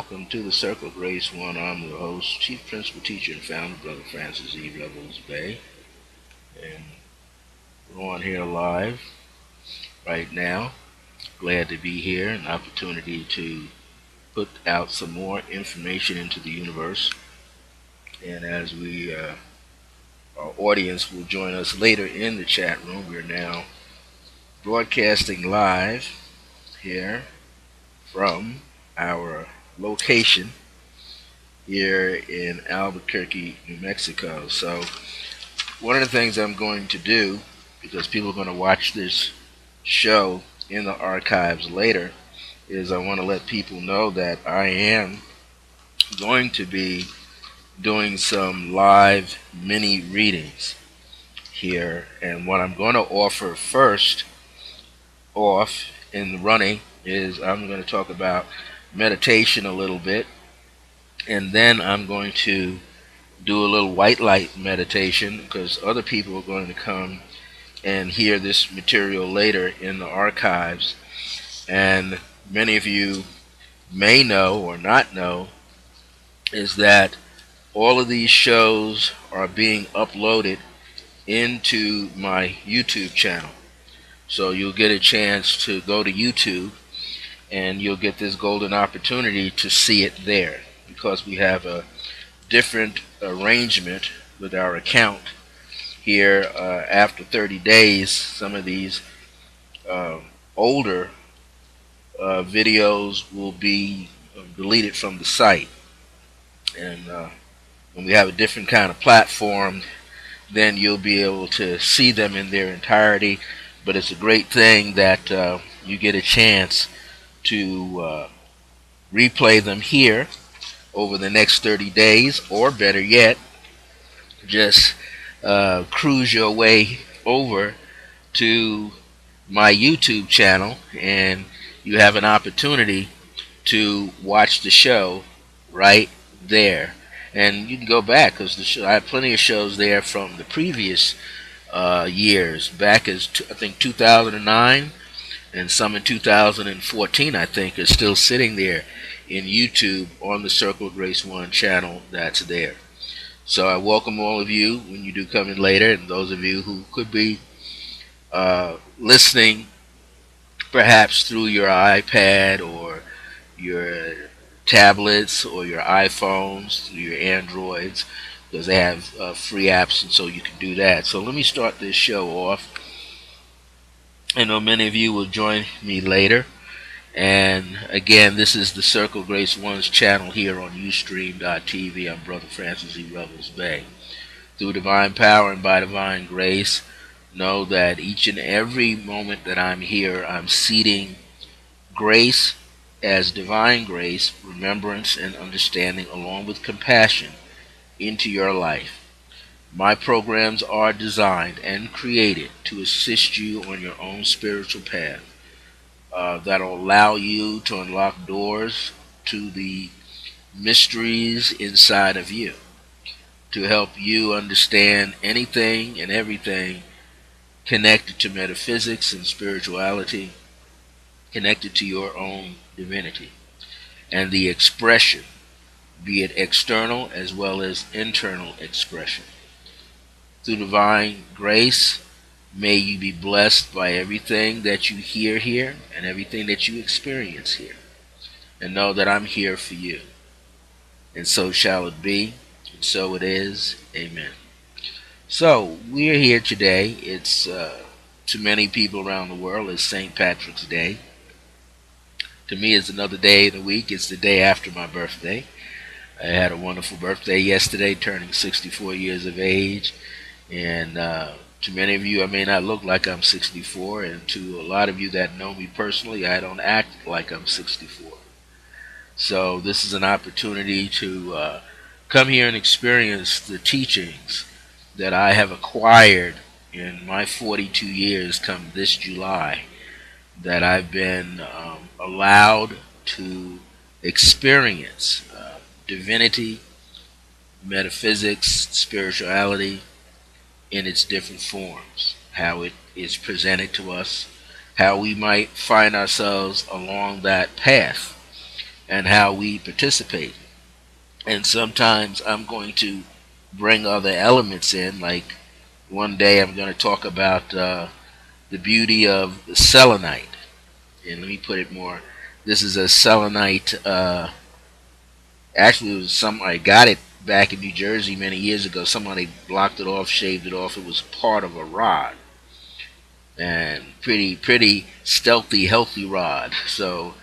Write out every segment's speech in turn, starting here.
welcome to the Circle of Grace One. I'm your host, Chief Principal Teacher and Founder, Brother Francis E. Revels-Bey. And we're on here live right now. Glad to be here, an opportunity to put out some more information into the universe. And as our audience will join us later in the chat room, we're now broadcasting live here from our location here in Albuquerque, New Mexico. So one of the things I'm going to do, because people are going to watch this show in the archives later, is I want to let people know that I am going to be doing some live mini readings here. And what I'm going to offer first off in the running is I'm going to talk about meditation a little bit, and then I'm going to do a little white light meditation because other people are going to come and hear this material later in the archives. And many of you may know or not know is that all of these shows are being uploaded into my YouTube channel. So you'll get a chance to go to YouTube and you'll get this golden opportunity to see it there, because we have a different arrangement with our account here. After 30 days, some of these older videos will be deleted from the site. And when we have a different kind of platform, then you'll be able to see them in their entirety. But it's a great thing that you get a chance to replay them here over the next 30 days, or better yet, just cruise your way over to my YouTube channel and you have an opportunity to watch the show right there. And you can go back, because I have plenty of shows there from the previous years, back as I think 2009, and some in 2014, I think, is still sitting there in YouTube on the Circle of Grace One channel that's there. So I welcome all of you when you do come in later, and those of you who could be listening perhaps through your iPad or your tablets or your iPhones, through your Androids, because they have free apps, and so you can do that. So let me start this show off. I know many of you will join me later. And again, this is the Circle of Grace One's channel here on Ustream.tv. I'm Brother Francis E. Revels-Bey. Through divine power and by divine grace, know that each and every moment that I'm here, I'm seeding grace as divine grace, remembrance, and understanding, along with compassion, into your life. My programs are designed and created to assist you on your own spiritual path. That'll allow you to unlock doors to the mysteries inside of you, to help you understand anything and everything connected to metaphysics and spirituality, connected to your own divinity, and the expression, be it external as well as internal expression. Through divine grace, may you be blessed by everything that you hear here and everything that you experience here. And know that I'm here for you. And so shall it be, and so it is. Amen. So, we're here today. It's, to many people around the world, it's St. Patrick's Day. To me, it's another day of the week. It's the day after my birthday. I had a wonderful birthday yesterday, turning 64 years of age. And to many of you, I may not look like I'm 64, and to a lot of you that know me personally, I don't act like I'm 64. So this is an opportunity to come here and experience the teachings that I have acquired in my 42 years come this July, that I've been allowed to experience divinity, metaphysics, spirituality, in its different forms, how it is presented to us, how we might find ourselves along that path, and how we participate. And sometimes I'm going to bring other elements in, like one day I'm going to talk about the beauty of the selenite. And let me put it more. This is a selenite. Actually, it was I got it back in New Jersey many years ago. Somebody blocked it off, shaved it off. It was part of a rod, and pretty stealthy, healthy rod. So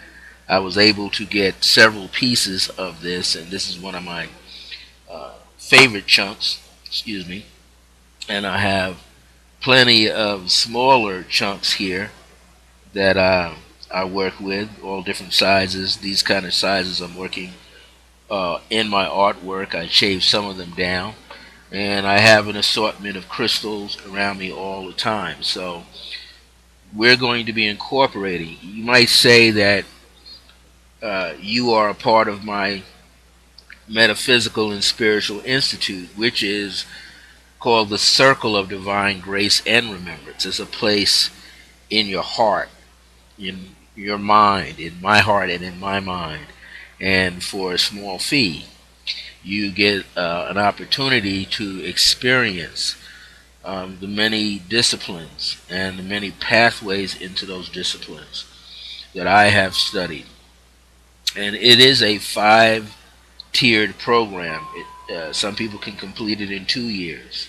I was able to get several pieces of this, and this is one of my favorite chunks. Excuse me. And I have plenty of smaller chunks here that I work with, all different sizes. These kind of sizes I'm working in my artwork. I shave some of them down, and I have an assortment of crystals around me all the time. So we're going to be incorporating. You might say that you are a part of my metaphysical and spiritual institute, which is called the Circle of Divine Grace and Remembrance. It's a place in your heart, in your mind, in my heart and in my mind. And for a small fee, you get an opportunity to experience the many disciplines and the many pathways into those disciplines that I have studied. And it is a 5-tiered program. Some people can complete it in 2 years.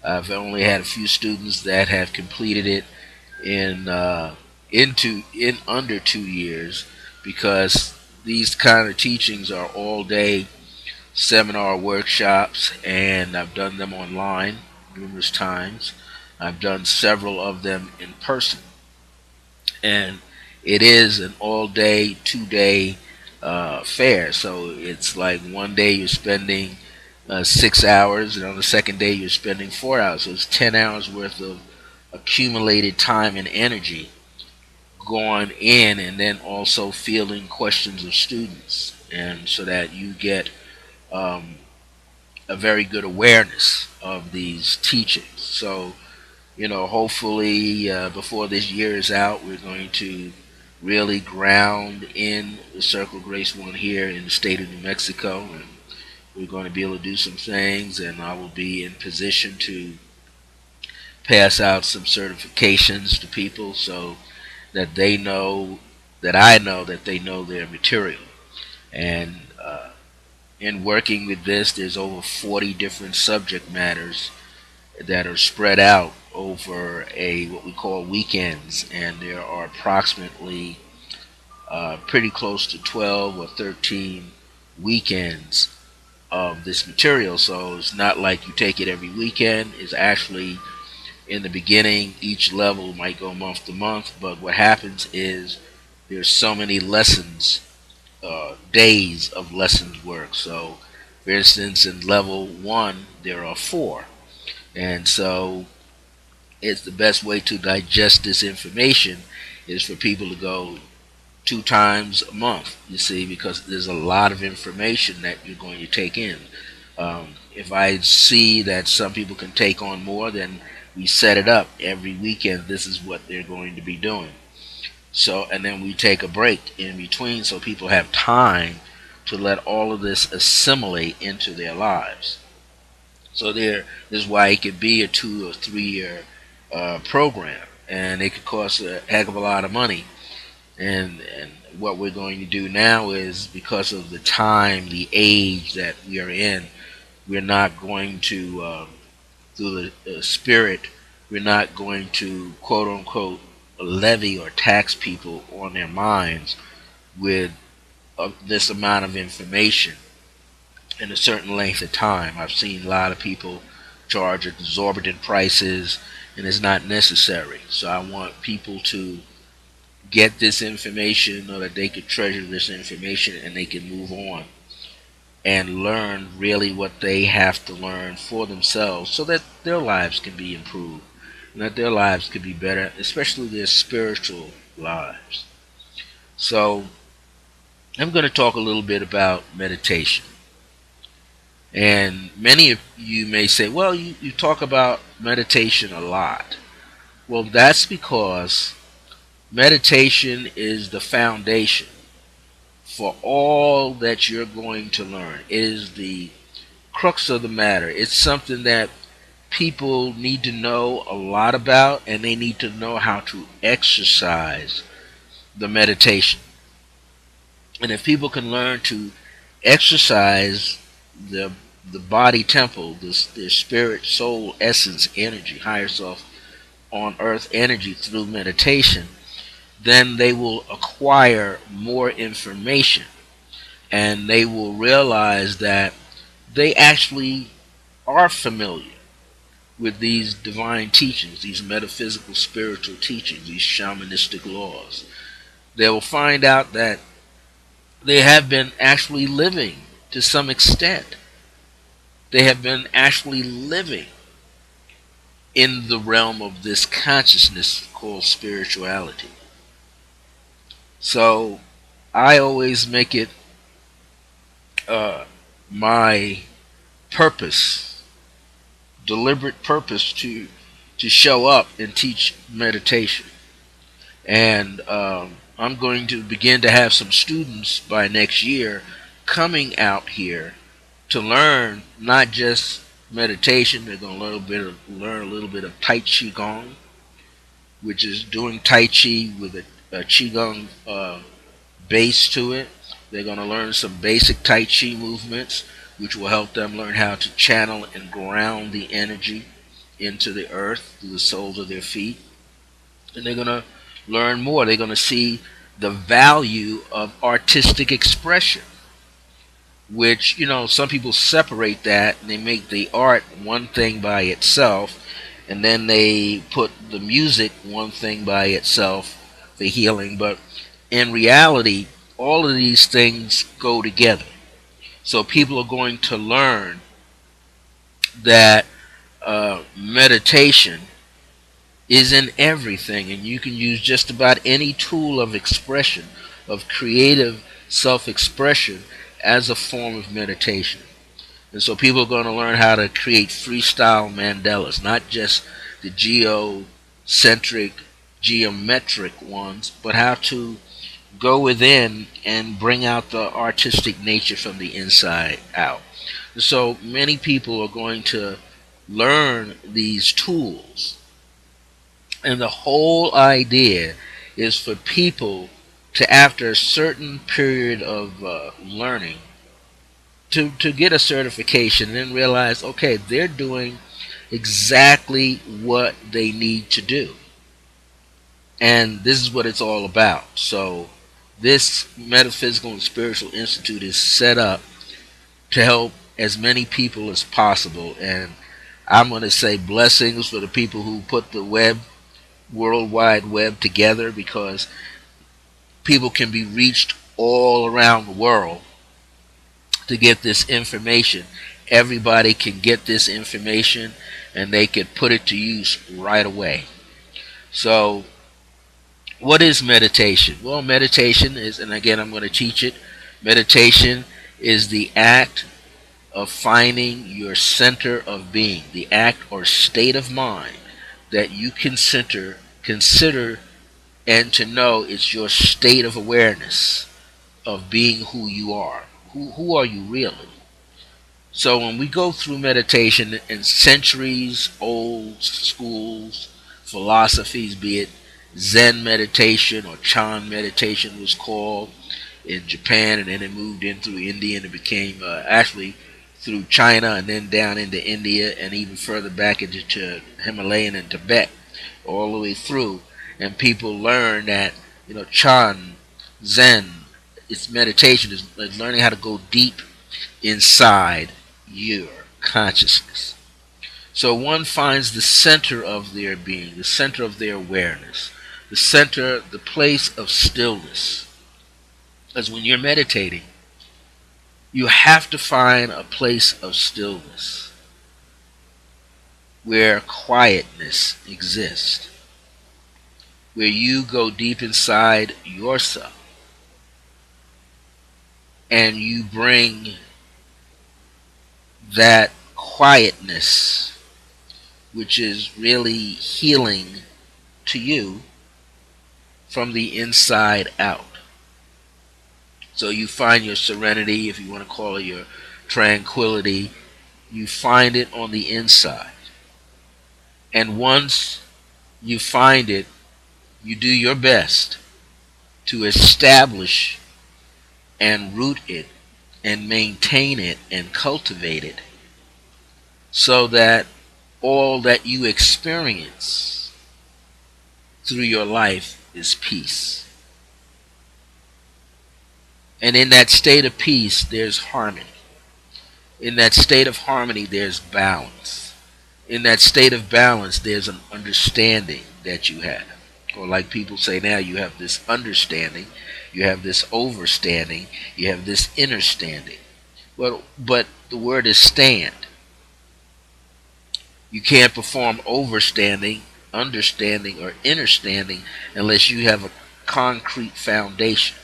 I've only had a few students that have completed it in under 2 years, because these kind of teachings are all day seminar workshops, and I've done them online numerous times. I've done several of them in person, and it is an all day, 2 day fair. So it's like one day you're spending 6 hours, and on the second day you're spending 4 hours. So it's 10 hours worth of accumulated time and energy going in, and then also fielding questions of students, and so that you get um, a very good awareness of these teachings. So, hopefully before this year is out, we're going to really ground in the Circle Grace One here in the state of New Mexico, and we're going to be able to do some things, and I will be in position to pass out some certifications to people, so that they know that I know that they know their material. And in working with this, there's over 40 different subject matters that are spread out over what we call weekends, and there are approximately pretty close to 12 or 13 weekends of this material. So it's not like you take it every weekend. It's actually, in the beginning, each level might go month to month, but what happens is there's so many lessons, days of lessons work. So, for instance, in level 1, there are 4. And so it's the best way to digest this information is for people to go 2 times a month, you see, because there's a lot of information that you're going to take in. If I see that some people can take on more, then we set it up every weekend. This is what they're going to be doing. So, and then we take a break in between so people have time to let all of this assimilate into their lives. So this is why it could be a 2 or 3 year program, and it could cost a heck of a lot of money. And what we're going to do now is, because of the time, the age that we are in, we're not going to, through the spirit, we're not going to quote unquote levy or tax people on their minds with this amount of information in a certain length of time. I've seen a lot of people charge exorbitant prices, and it's not necessary. So I want people to get this information, or that they could treasure this information, and they can move on and learn really what they have to learn for themselves, so that their lives can be improved and that their lives could be better, especially their spiritual lives. So I'm going to talk a little bit about meditation. And many of you may say, well, you talk about meditation a lot. Well, that's because meditation is the foundation for all that you're going to learn. It is the crux of the matter. It's something that people need to know a lot about, and they need to know how to exercise the meditation. And if people can learn to exercise the the body temple, their spirit, soul, essence, energy, higher self on earth energy through meditation, then they will acquire more information, and they will realize that they actually are familiar with these divine teachings, these metaphysical spiritual teachings, these shamanistic laws. They will find out that they have been actually living to some extent. They have been actually living in the realm of this consciousness called spirituality. So I always make it uh, my purpose, deliberate purpose, to show up and teach meditation. And I'm going to begin to have some students by next year coming out here to learn not just meditation. They're going to learn a little bit of Tai Chi Gong, which is doing Tai Chi with a Qigong base to it. They're going to learn some basic Tai Chi movements, which will help them learn how to channel and ground the energy into the earth through the soles of their feet. And they're going to learn more. They're going to see the value of artistic expression, which, some people separate that and they make the art one thing by itself, and then they put the music one thing by itself, the healing. But in reality, all of these things go together. So people are going to learn that meditation is in everything, and you can use just about any tool of expression, of creative self-expression, as a form of meditation. And so people are going to learn how to create freestyle mandalas, not just the geocentric, geometric ones, but how to go within and bring out the artistic nature from the inside out. And so many people are going to learn these tools. And the whole idea is for people to, after a certain period of learning, to get a certification and then realize, okay, they're doing exactly what they need to do. And this is what it's all about. So this Metaphysical and Spiritual Institute is set up to help as many people as possible. And I'm going to say blessings for the people who put the World Wide Web together, because people can be reached all around the world to get this information. Everybody can get this information and they can put it to use right away. So what is meditation? Well, meditation is, and again I'm going to teach it, meditation is the act of finding your center of being, the act or state of mind that you consider and to know it's your state of awareness of being who you are. Who are you really? So when we go through meditation in centuries old schools, philosophies, be it Zen meditation or Chan meditation was called in Japan, and then it moved in through India, and it became actually through China, and then down into India, and even further back into Himalayan and Tibet, all the way through. And people learn that, Chan, Zen, it's meditation, is learning how to go deep inside your consciousness. So one finds the center of their being, the center of their awareness, the center, the place of stillness. Because when you're meditating, you have to find a place of stillness where quietness exists, where you go deep inside yourself and you bring that quietness, which is really healing to you from the inside out. So you find your serenity, if you want to call it your tranquility, you find it on the inside. And once you find it, you do your best to establish and root it and maintain it and cultivate it so that all that you experience through your life is peace. And in that state of peace, there's harmony. In that state of harmony, there's balance. In that state of balance, there's an understanding that you have. Or like people say now, you have this understanding, you have this overstanding, you have this innerstanding. But the word is stand. You can't perform overstanding, understanding, or innerstanding unless you have a concrete foundation,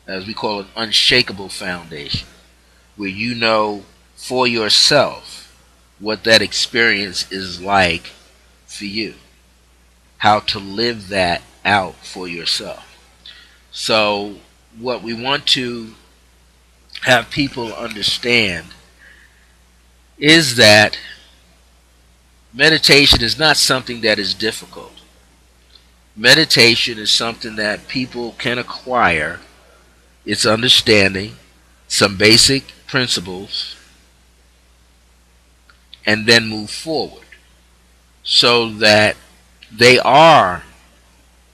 as we call an unshakable foundation, where you know for yourself what that experience is like for you, how to live that out for yourself. So what we want to have people understand is that meditation is not something that is difficult. Meditation is something that people can acquire. It's understanding some basic principles and then move forward so that they are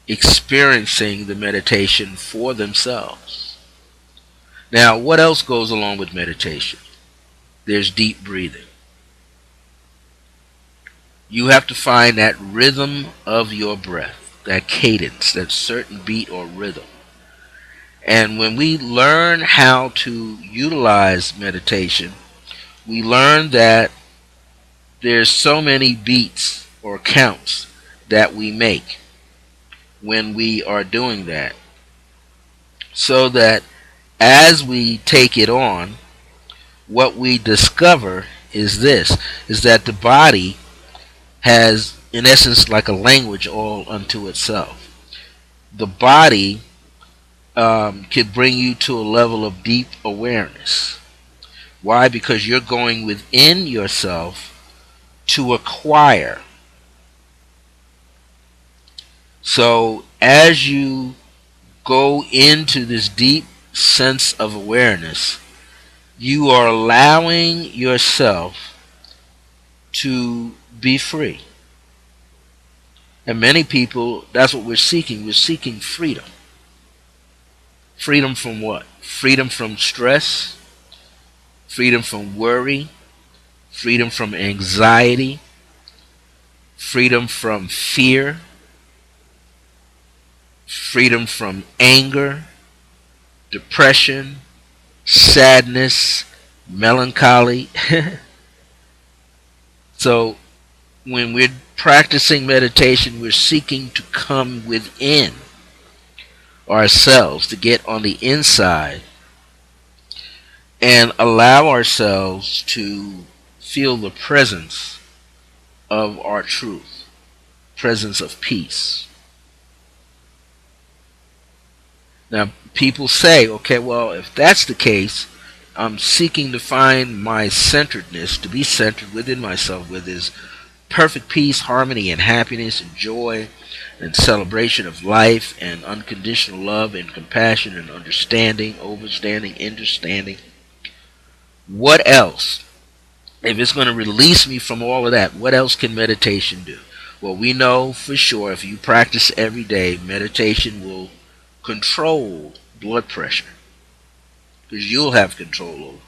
experiencing the meditation for themselves. Now, what else goes along with meditation? There's deep breathing. You have to find that rhythm of your breath, that cadence, that certain beat or rhythm. And when we learn how to utilize meditation, we learn that there's so many beats or counts that we make when we are doing that. So that as we take it on, what we discover is this, is that the body has, in essence, like a language all unto itself. The body could bring you to a level of deep awareness. Why? Because you're going within yourself to acquire. So as you go into this deep sense of awareness, you are allowing yourself to be free. And many people, that's what we're seeking. We're seeking freedom. Freedom from what? Freedom from stress, freedom from worry, freedom from anxiety, freedom from fear, freedom from anger, depression, sadness, melancholy. So when we're practicing meditation, we're seeking to come within ourselves, to get on the inside and allow ourselves to feel the presence of our truth, presence of peace. Now, people say, okay, well, if that's the case, I'm seeking to find my centeredness, to be centered within myself, with this perfect peace, harmony, and happiness, and joy, and celebration of life, and unconditional love, and compassion, and understanding, overstanding, understanding. What else? If it's going to release me from all of that, what else can meditation do? Well, we know for sure if you practice every day, meditation will control blood pressure, because you'll have control over it.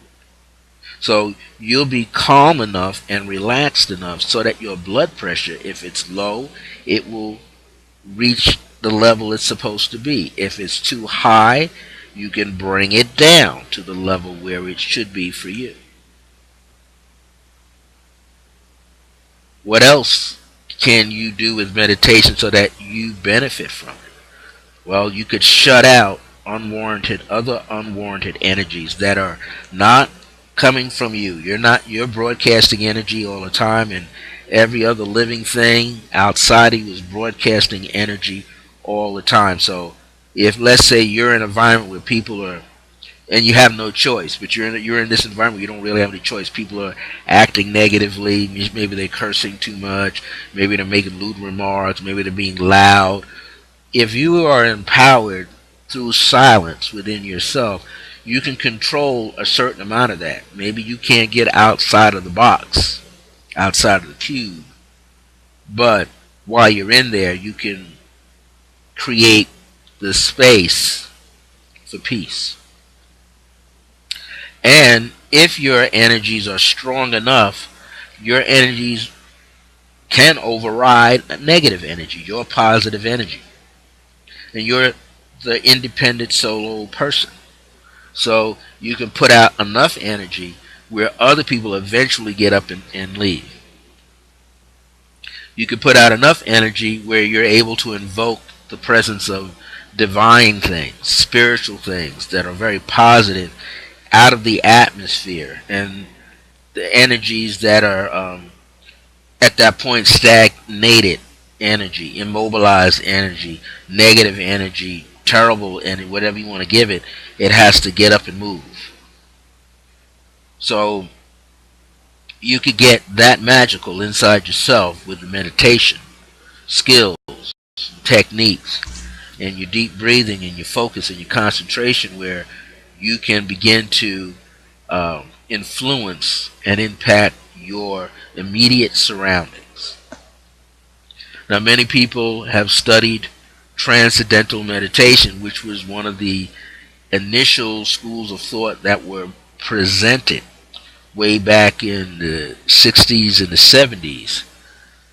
So you'll be calm enough and relaxed enough so that your blood pressure, if it's low, it will reach the level it's supposed to be. If it's too high, you can bring it down to the level where it should be for you. What else can you do with meditation so that you benefit from it? Well, you could shut out other unwarranted energies that are not coming from you. You're broadcasting energy all the time, and every other living thing outside of you is broadcasting energy all the time. So If, let's say, you're in an environment where people are, and you have no choice, but you're in this environment, you don't really have any choice. People are acting negatively. Maybe they're cursing too much. Maybe they're making lewd remarks. Maybe they're being loud. If you are empowered through silence within yourself, you can control a certain amount of that. Maybe you can't get outside of the box, outside of the cube, but while you're in there, you can create the space for peace. And if your energies are strong enough, your energies can override negative energy, your positive energy. And you're the independent solo person. So you can put out enough energy where other people eventually get up and leave. You can put out enough energy where you're able to invoke the presence of divine things, spiritual things that are very positive out of the atmosphere, and the energies that are at that point stagnated energy, immobilized energy, negative energy, terrible energy, whatever you want to give it, it has to get up and move. So you could get that magical inside yourself with the meditation skills, techniques, and your deep breathing and your focus and your concentration, where you can begin to influence and impact your immediate surroundings. Now, many people have studied transcendental meditation, which was one of the initial schools of thought that were presented way back in the 60s and the 70s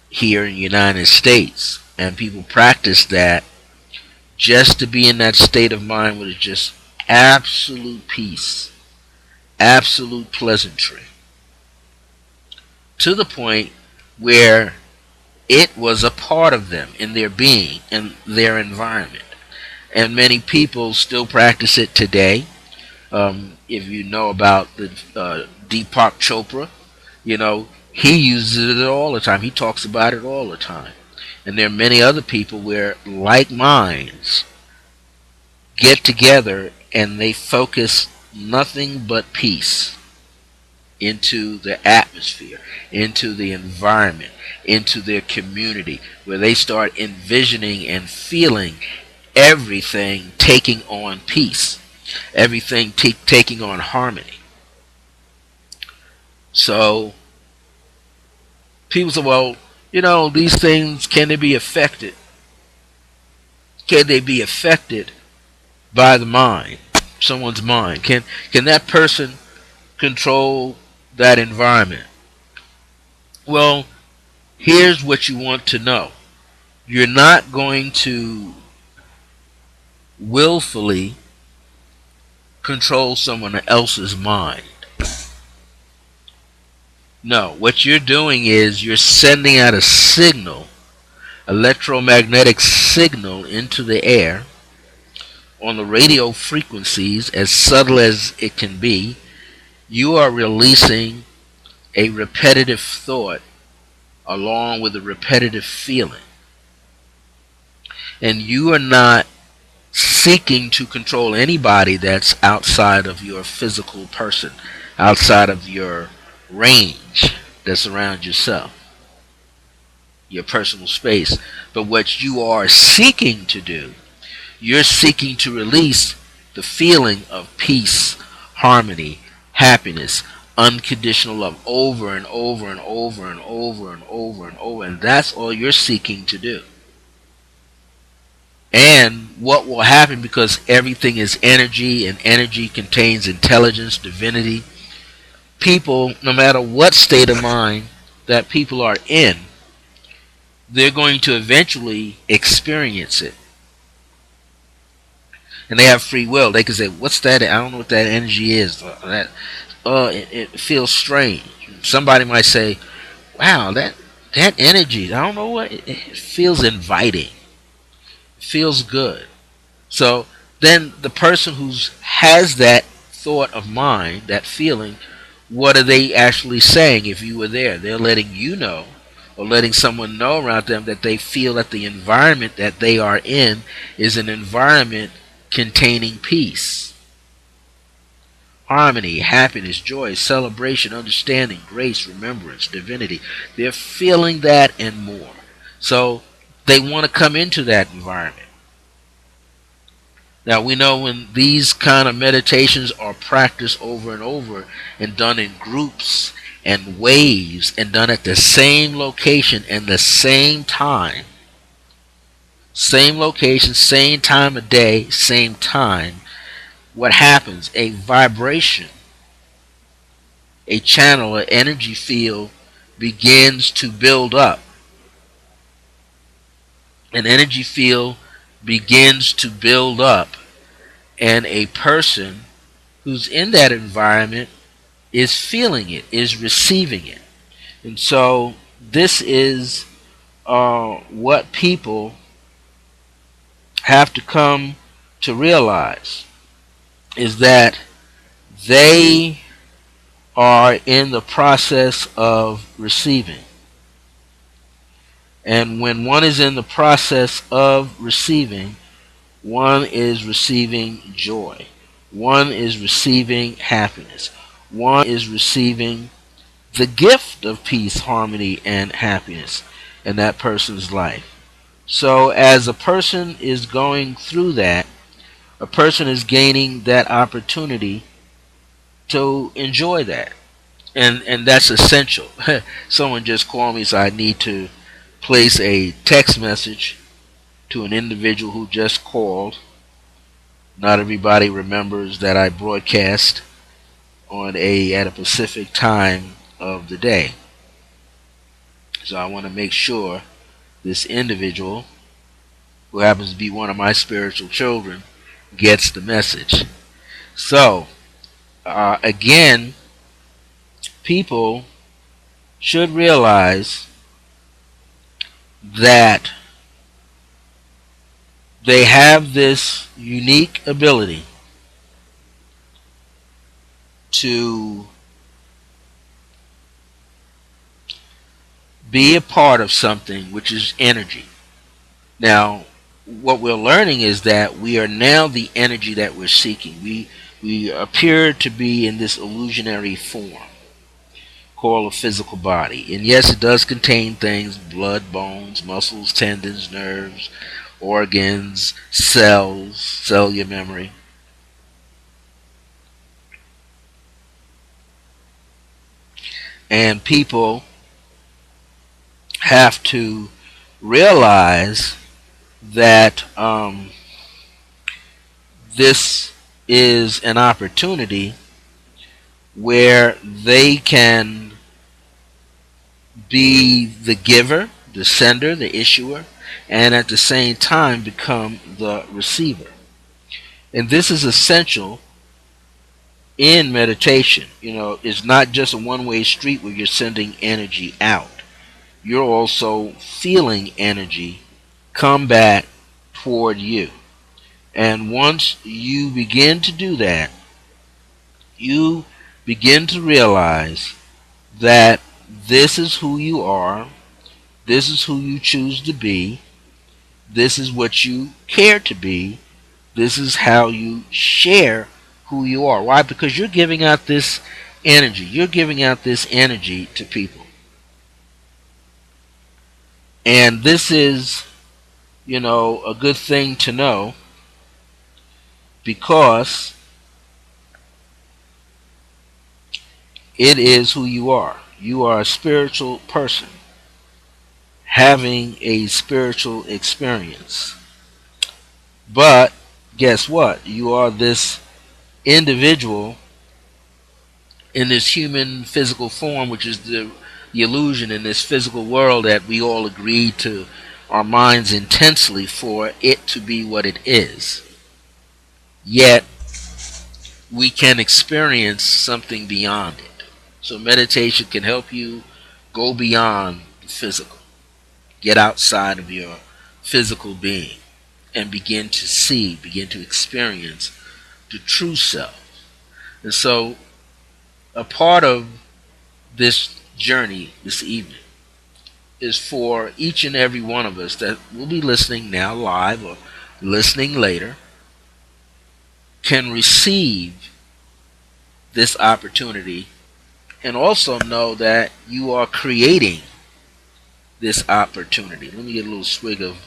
here in the United States. And people practiced that just to be in that state of mind where it's just absolute peace, absolute pleasantry, to the point where it was a part of them in their being and their environment. And many people still practice it today. If you know about the Deepak Chopra, he uses it all the time. He talks about it all the time. And there are many other people where like minds get together and they focus nothing but peace into the atmosphere, into the environment, into their community, where they start envisioning and feeling everything taking on peace, everything taking on harmony. So people say, well, these things, can they be affected? Can they be affected by the mind, someone's mind? Can that person control that environment? Well, here's what you want to know. You're not going to willfully control someone else's mind. No, what you're doing is you're sending out a signal, electromagnetic signal, into the air on the radio frequencies, as subtle as it can be. You are releasing a repetitive thought along with a repetitive feeling. And you are not seeking to control anybody that's outside of your physical person, outside of your range that's around yourself, your personal space. But what you are seeking to do, you're seeking to release the feeling of peace, harmony, happiness, unconditional love over and over and over and over and over and over. And that's all you're seeking to do. And what will happen, because everything is energy and energy contains intelligence, divinity, people, no matter what state of mind that people are in, they're going to eventually experience it. And they have free will. They can say, what's that? I don't know what that energy is. It feels strange. Somebody might say, wow, that energy, I don't know what, it feels inviting. It feels good. So then the person who has that thought of mind, that feeling, what are they actually saying if you were there? They're letting you know or letting someone know around them that they feel that the environment that they are in is an environment containing peace, harmony, happiness, joy, celebration, understanding, grace, remembrance, divinity. They're feeling that and more. So they want to come into that environment. Now we know when these kind of meditations are practiced over and over and done in groups and waves and done at the same location and the same time, same location, same time of day, same time, what happens? A vibration, a channel, an energy field begins to build up. An energy field begins to build up, and a person who's in that environment is feeling it, is receiving it. And so this is what people have to come to realize, is that they are in the process of receiving. And when one is in the process of receiving, one is receiving joy. One is receiving happiness. One is receiving the gift of peace, harmony, and happiness in that person's life. So as a person is going through that, a person is gaining that opportunity to enjoy that. And that's essential. Someone just called me and said I need to place a text message to an individual who just called. Not everybody remembers that I broadcast at a specific time of the day. So I want to make sure this individual, who happens to be one of my spiritual children, gets the message. So, again, people should realize that they have this unique ability to be a part of something, which is energy. Now, what we're learning is that we are now the energy that we're seeking. We appear to be in this illusionary form called a physical body. And yes, it does contain things: blood, bones, muscles, tendons, nerves, organs, cells, cellular memory. And people have to realize that this is an opportunity where they can be the giver, the sender, the issuer, and at the same time become the receiver. And this is essential in meditation. It's not just a one-way street where you're sending energy out. You're also feeling energy come back toward you. And once you begin to do that, you begin to realize that this is who you are, this is who you choose to be, this is what you care to be, this is how you share who you are. Why? Because you're giving out this energy. You're giving out this energy to people. And this is, a good thing to know, because it is who you are. You are a spiritual person having a spiritual experience. But guess what? You are this individual in this human physical form, which is the illusion in this physical world that we all agreed to our minds intensely for it to be what it is. Yet we can experience something beyond it. So meditation can help you go beyond the physical, get outside of your physical being, and begin to see, begin to experience the true self. And so a part of this journey this evening is for each and every one of us that will be listening now live or listening later can receive this opportunity and also know that you are creating this opportunity. Let me get a little swig of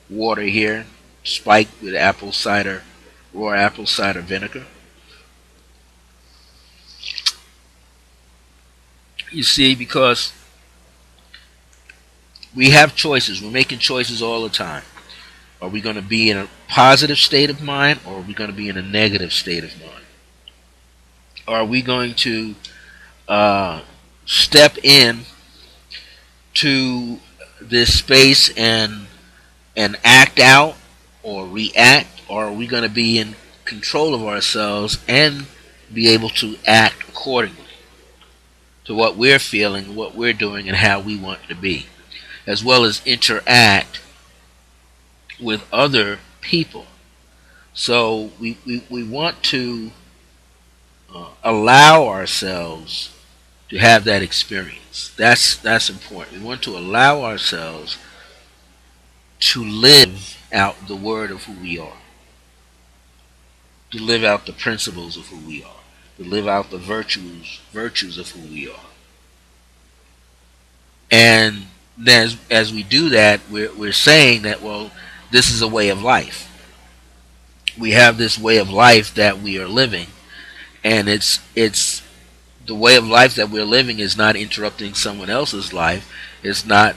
water here, spiked with raw apple cider vinegar. You see, because we have choices. We're making choices all the time. Are we going to be in a positive state of mind, or are we going to be in a negative state of mind? Are we going to step in to this space and act out or react, or are we going to be in control of ourselves and be able to act accordingly to what we're feeling, what we're doing, and how we want to be, as well as interact with other people? So we want to allow ourselves to have that experience. That's important. We want to allow ourselves to live out the word of who we are, to live out the principles of who we are, to live out the virtues of who we are. And then as we do that, we're saying that, well, this is a way of life. We have this way of life that we are living, and it's the way of life that we're living is not interrupting someone else's life. It's not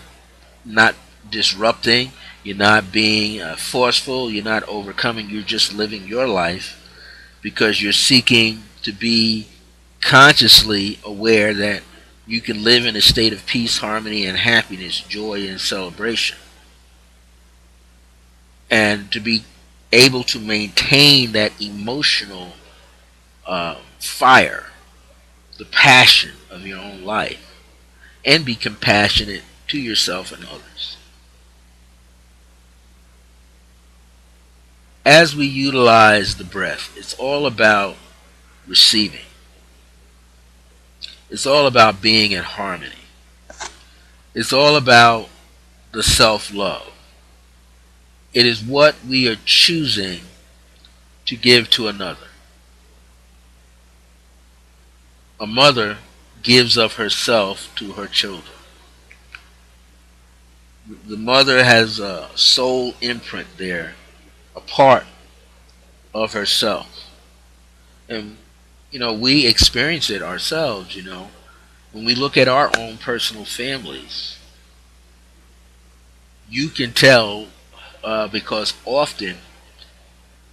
disrupting. You're not being forceful. You're not overcoming. You're just living your life because you're seeking to be consciously aware that you can live in a state of peace, harmony, and happiness, joy, and celebration. And to be able to maintain that emotional fire, the passion of your own life, and be compassionate to yourself and others. As we utilize the breath, it's all about receiving. It's all about being in harmony. It's all about the self-love. It is what we are choosing to give to another. A mother gives of herself to her children. The mother has a soul imprint there, a part of herself. And, we experience it ourselves, When we look at our own personal families, you can tell because often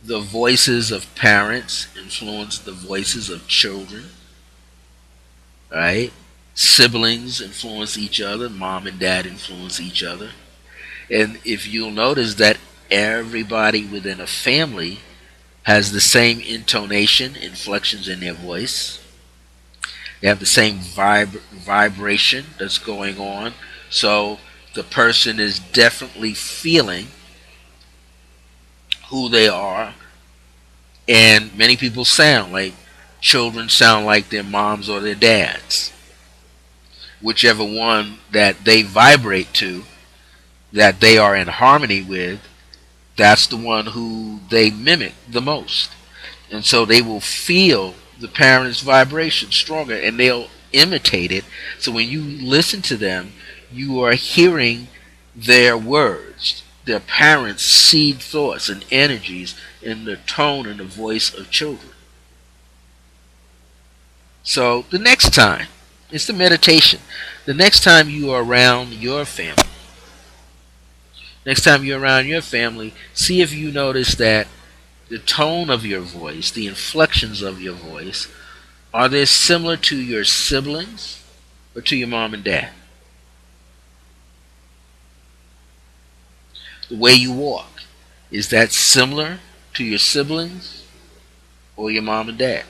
the voices of parents influence the voices of children, right? Siblings influence each other, mom and dad influence each other. And if you'll notice that everybody within a family has the same intonation, inflections in their voice. They have the same vibration that's going on. So the person is definitely feeling who they are. And many people children sound like their moms or their dads. Whichever one that they vibrate to, that they are in harmony with, that's the one who they mimic the most. And so they will feel the parent's vibration stronger and they'll imitate it. So when you listen to them, you are hearing their words, their parents' seed thoughts and energies in the tone and the voice of children. So the next time, it's the meditation. The next time you are around your family, see if you notice that the tone of your voice, the inflections of your voice, are they similar to your siblings or to your mom and dad? The way you walk, is that similar to your siblings or your mom and dad?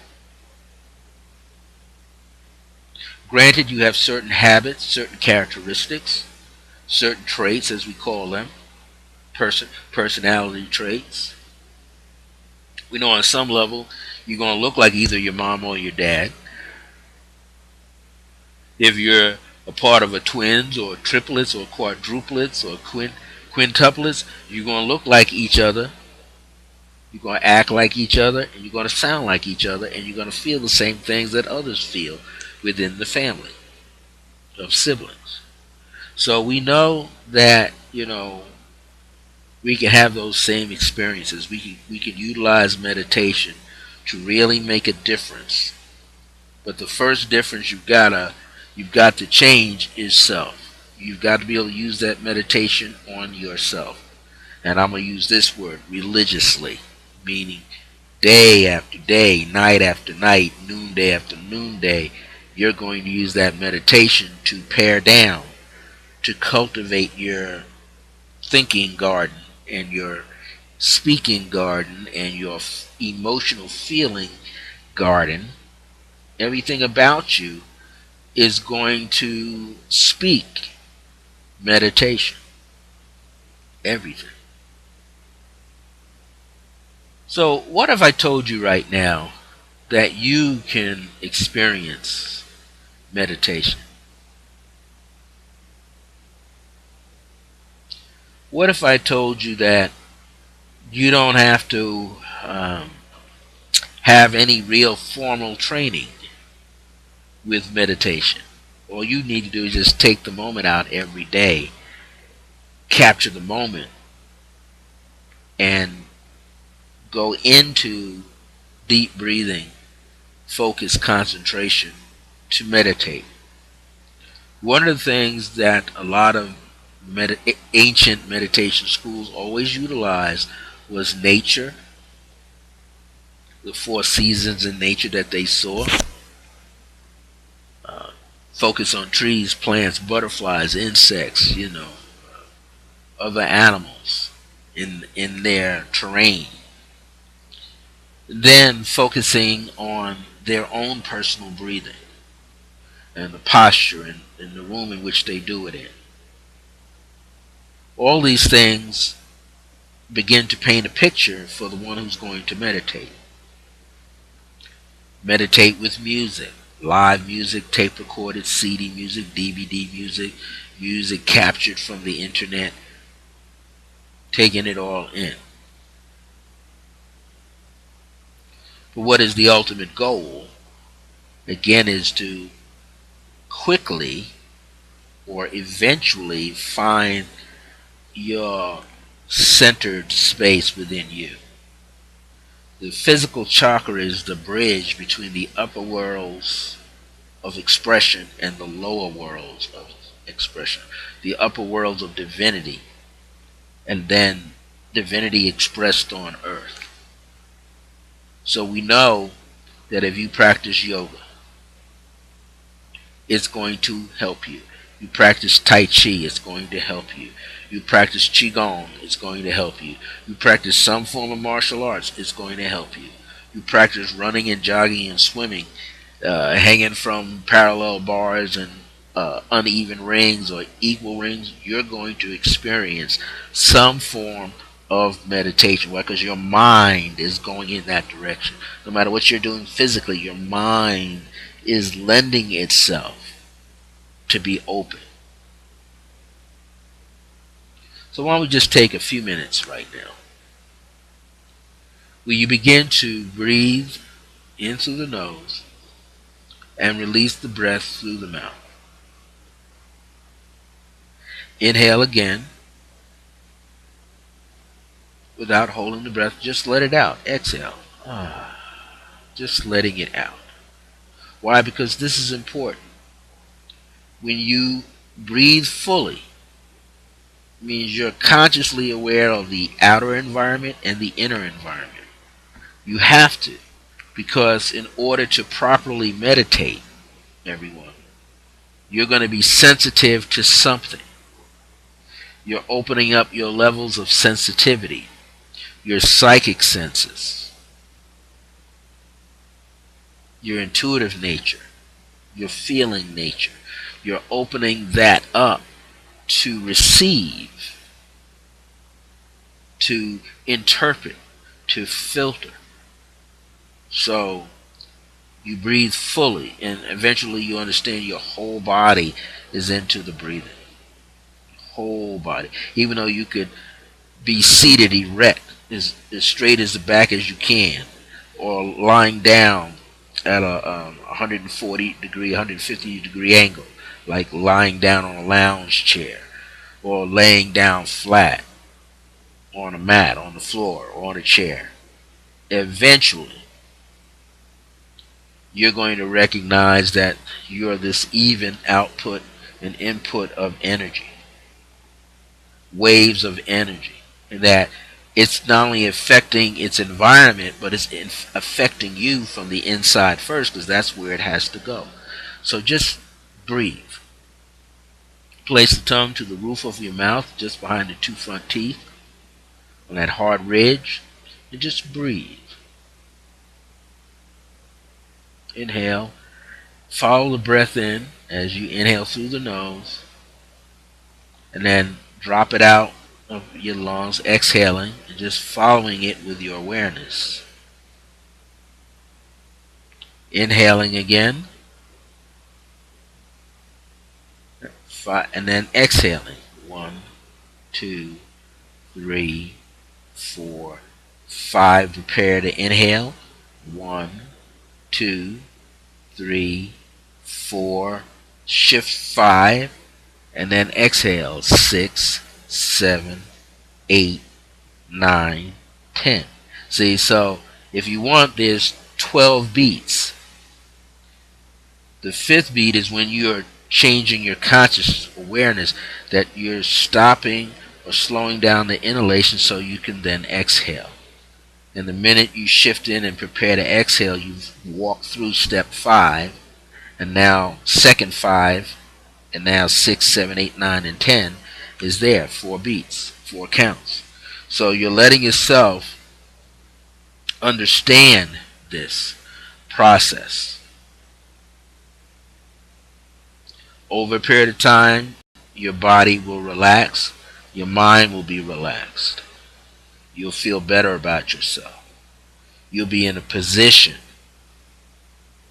Granted, you have certain habits, certain characteristics, certain traits, as we call them, personality traits. We know on some level you're going to look like either your mom or your dad. If you're a part of a twins or triplets or quadruplets or quintuplets, you're going to look like each other, you're going to act like each other, and you're going to sound like each other, and you're going to feel the same things that others feel within the family of siblings. So we know that, we can have those same experiences. We can utilize meditation to really make a difference. But the first difference you've got to change is self. You've got to be able to use that meditation on yourself. And I'm going to use this word, religiously, meaning day after day, night after night, noonday after noonday. You're going to use that meditation to pare down, to cultivate your thinking garden and your speaking garden and your emotional feeling garden. Everything about you is going to speak meditation. Everything. So what if I told you right now that you can experience meditation? What if I told you that you don't have to have any real formal training with meditation? All you need to do is just take the moment out every day, capture the moment, and go into deep breathing, focus, concentration to meditate. One of the things that a lot of ancient meditation schools always utilized was nature, the four seasons in nature that they saw. Focus on trees, plants, butterflies, insects, other animals in their terrain. Then focusing on their own personal breathing and the posture and the room in which they do it in. All these things begin to paint a picture for the one who's going to meditate. Meditate with music, live music, tape recorded, CD music, DVD music, music captured from the internet, taking it all in. But what is the ultimate goal? Again, is to quickly or eventually find your centered space within you. The physical chakra is the bridge between the upper worlds of expression and the lower worlds of expression. The upper worlds of divinity, and then divinity expressed on earth. So we know that if you practice yoga, it's going to help you. You practice Tai Chi, it's going to help you. You practice Qigong, it's going to help you. You practice some form of martial arts, it's going to help you. You practice running and jogging and swimming, hanging from parallel bars and uneven rings or equal rings, you're going to experience some form of meditation. Why? Because your mind is going in that direction. No matter what you're doing physically, your mind is lending itself to be open. So why don't we just take a few minutes right now, where you begin to breathe in through the nose and release the breath through the mouth. Inhale again without holding the breath. Just let it out. Exhale. Just letting it out. Why? Because this is important. When you breathe fully, it means you're consciously aware of the outer environment and the inner environment. You have to, because in order to properly meditate, everyone, you're going to be sensitive to something. You're opening up your levels of sensitivity, your psychic senses, your intuitive nature, your feeling nature. You're opening that up to receive, to interpret, to filter. So You breathe fully, and eventually you understand your whole body is into the breathing. Whole body. Even though you could be seated erect, as straight as the back as you can, or lying down at a 140 degree, 150 degree angle, like lying down on a lounge chair, or laying down flat on a mat, on the floor, or on a chair. Eventually, you're going to recognize that you're this even output and input of energy, waves of energy, and that it's not only affecting its environment, but it's affecting you from the inside first, because that's where it has to go. So just breathe. Place the tongue to the roof of your mouth, just behind the two front teeth, on that hard ridge, and just breathe. Inhale. Follow the breath in as you inhale through the nose, and then drop it out of your lungs, exhaling, and just following it with your awareness. Inhaling again, and then exhaling. 1, 2, 3, 4, 5. Prepare to inhale. 1, 2, 3, 4. Shift 5, and then exhale. 6, 7, 8, 9, 10. See, so if you want, there's 12 beats. The fifth beat is when you're changing your conscious awareness, that you're stopping or slowing down the inhalation so you can then exhale. And the minute you shift in and prepare to exhale, you've walked through step 5, and now second 5, and now 6, 7, 8, 9, and 10 is there. 4 beats, 4 counts. So you're letting yourself understand this process. Over a period of time, your body will relax, your mind will be relaxed. You'll feel better about yourself. You'll be in a position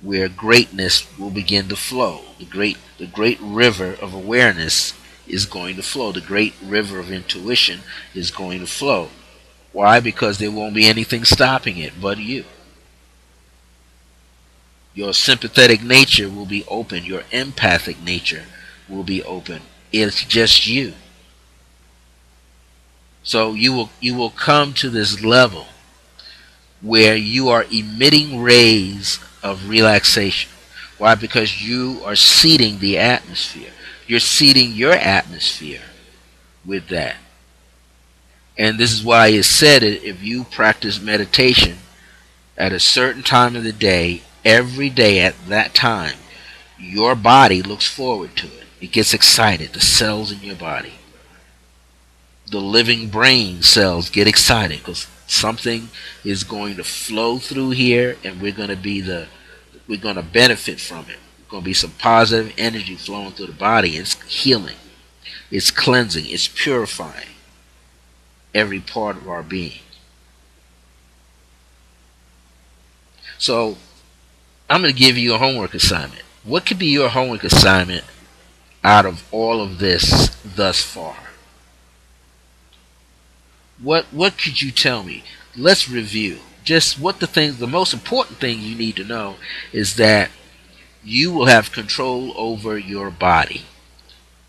where greatness will begin to flow. The great river of awareness is going to flow. The great river of intuition is going to flow. Why? Because there won't be anything stopping it but you. Your sympathetic nature will be open. Your empathic nature will be open. It's just you. So you will come to this level where you are emitting rays of relaxation. Why? Because you are seeding the atmosphere. You're seeding your atmosphere with that. And this is why it's said that if you practice meditation at a certain time of the day, every day at that time, your body looks forward to it. It gets excited. The cells in your body, the living brain cells, get excited because something is going to flow through here, and we're going to benefit from it. There's going to be some positive energy flowing through the body. It's healing. It's cleansing. It's purifying every part of our being. So I'm going to give you a homework assignment. What could be your homework assignment out of all of this thus far? What could you tell me? Let's review. Just what the most important thing you need to know is that you will have control over your body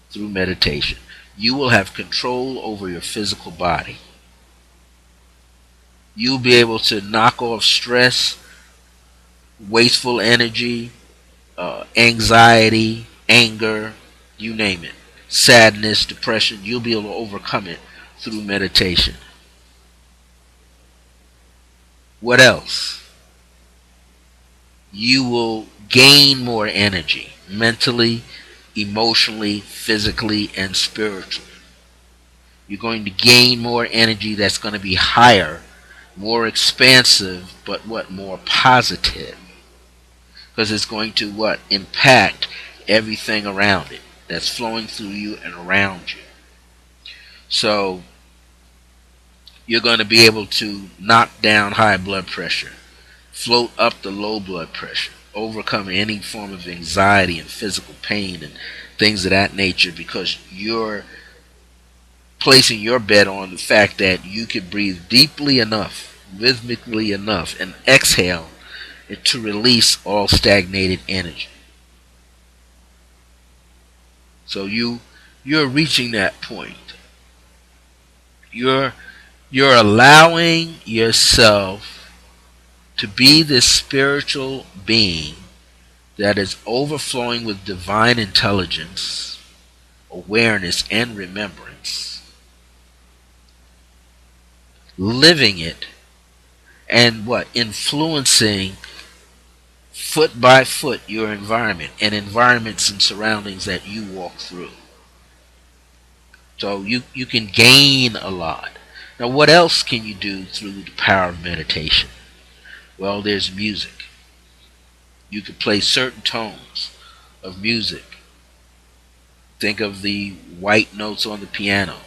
through meditation. You will have control over your physical body. You'll be able to knock off stress, wasteful energy, anxiety, anger, you name it, sadness, depression. You'll be able to overcome it through meditation. What else? You will gain more energy mentally, emotionally, physically, and spiritually. You're going to gain more energy that's going to be higher, more expansive, but more positive. Because it's going to impact everything around it that's flowing through you and around you. So you're going to be able to knock down high blood pressure, float up the low blood pressure, overcome any form of anxiety and physical pain and things of that nature, because you're placing your bet on the fact that you can breathe deeply enough, rhythmically enough, and exhale to release all stagnated energy. So you're reaching that point. You're allowing yourself to be this spiritual being that is overflowing with divine intelligence, awareness, and remembrance, living it, and what? Influencing foot by foot your environment and environments and surroundings that you walk through. So you can gain a lot. Now, what else can you do through the power of meditation? Well, there's music. You can play certain tones of music. Think of the white notes on the piano.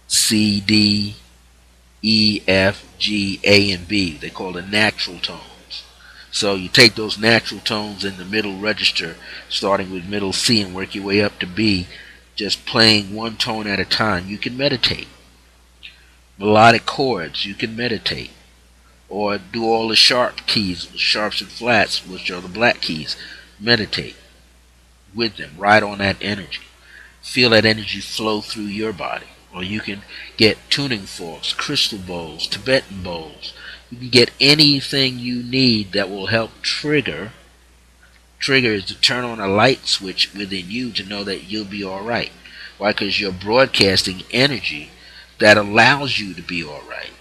C, D, E, F, G, A, and B. They call the natural tones. So you take those natural tones in the middle register, starting with middle C, and work your way up to B, just playing one tone at a time. You can meditate. Melodic chords, you can meditate. Or do all the sharp keys, sharps and flats, which are the black keys. Meditate with them, ride on that energy. Feel that energy flow through your body. Or you can get tuning forks, crystal bowls, Tibetan bowls. You can get anything you need that will help trigger. Trigger is to turn on a light switch within you to know that you'll be alright. Why? Because you're broadcasting energy that allows you to be alright.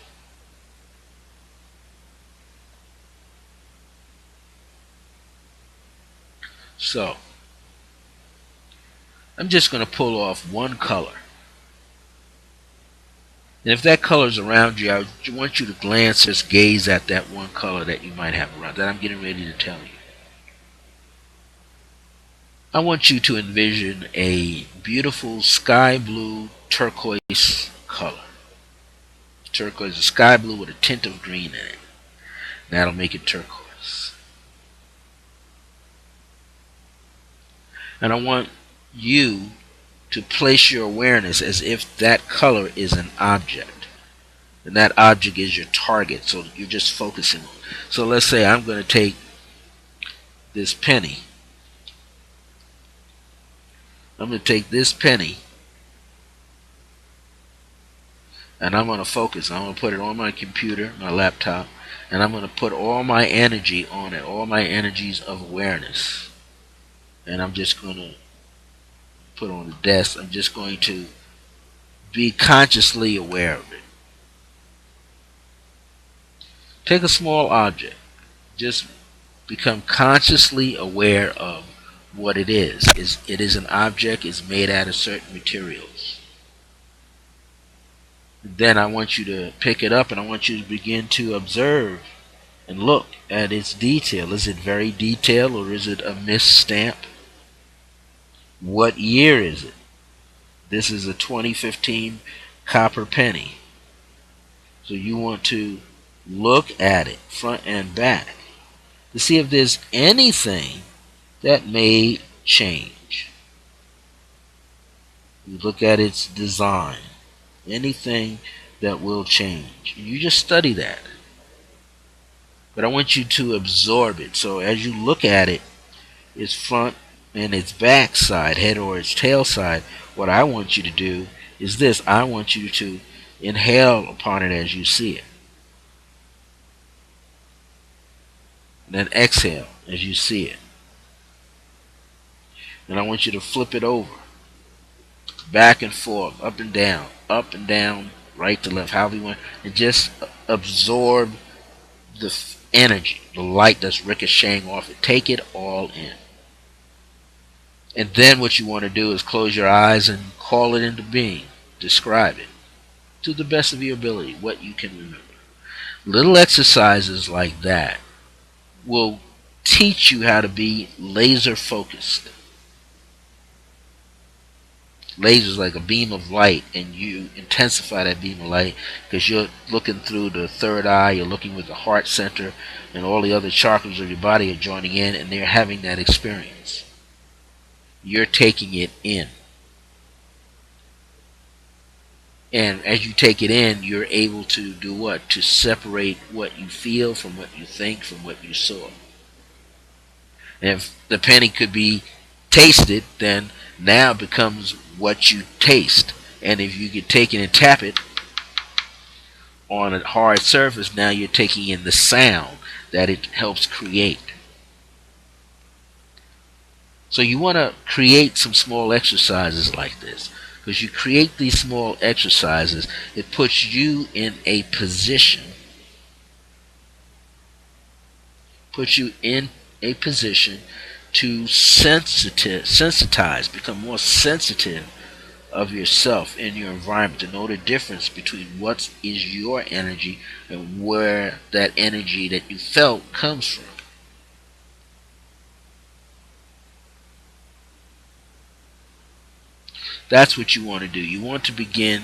So, I'm just going to pull off one color. And if that color is around you, I want you to glance, just gaze at that one color that you might have around, that I'm getting ready to tell you. I want you to envision a beautiful sky blue turquoise color. Turquoise is sky blue with a tint of green in it. That'll make it turquoise. And I want you to place your awareness as if that color is an object. And that object is your target, so you're just focusing on it. So let's say I'm going to take this penny. I'm going to take this penny and I'm going to focus. I'm going to put it on my computer, my laptop, and I'm going to put all my energy on it, all my energies of awareness. And I'm just going to put on the desk. I'm just going to be consciously aware of it. Take a small object. Just become consciously aware of what it is. It is an object. It's made out of certain materials. Then I want you to pick it up and I want you to begin to observe and look at its detail. Is it very detailed or is it a misstamp? What year is it? This is a 2015 copper penny. So you want to look at it front and back to see if there's anything that may change. You look at its design. Anything that will change. You just study that. But I want you to absorb it. So as you look at it, its front and its back side, head or its tail side, what I want you to do is this. I want you to inhale upon it as you see it. And then exhale as you see it. And I want you to flip it over. Back and forth, up and down, right to left, however you want. And just absorb the energy, the light that's ricocheting off it. Take it all in. And then what you want to do is close your eyes and call it into being. Describe it to the best of your ability, what you can remember. Little exercises like that will teach you how to be laser focused. Laser is like a beam of light, and you intensify that beam of light because you're looking through the third eye, you're looking with the heart center, and all the other chakras of your body are joining in, and they're having that experience. You're taking it in. And as you take it in, you're able to do what? To separate what you feel from what you think, from what you saw. And if the penny could be tasted, then now it becomes what you taste. And if you could take it and tap it on a hard surface, now you're taking in the sound that it helps create. So you want to create some small exercises like this. Because you create these small exercises, it puts you in a position, to sensitize, become more sensitive of yourself and your environment, to know the difference between what is your energy and where that energy that you felt comes from. That's what you want to do. You want to begin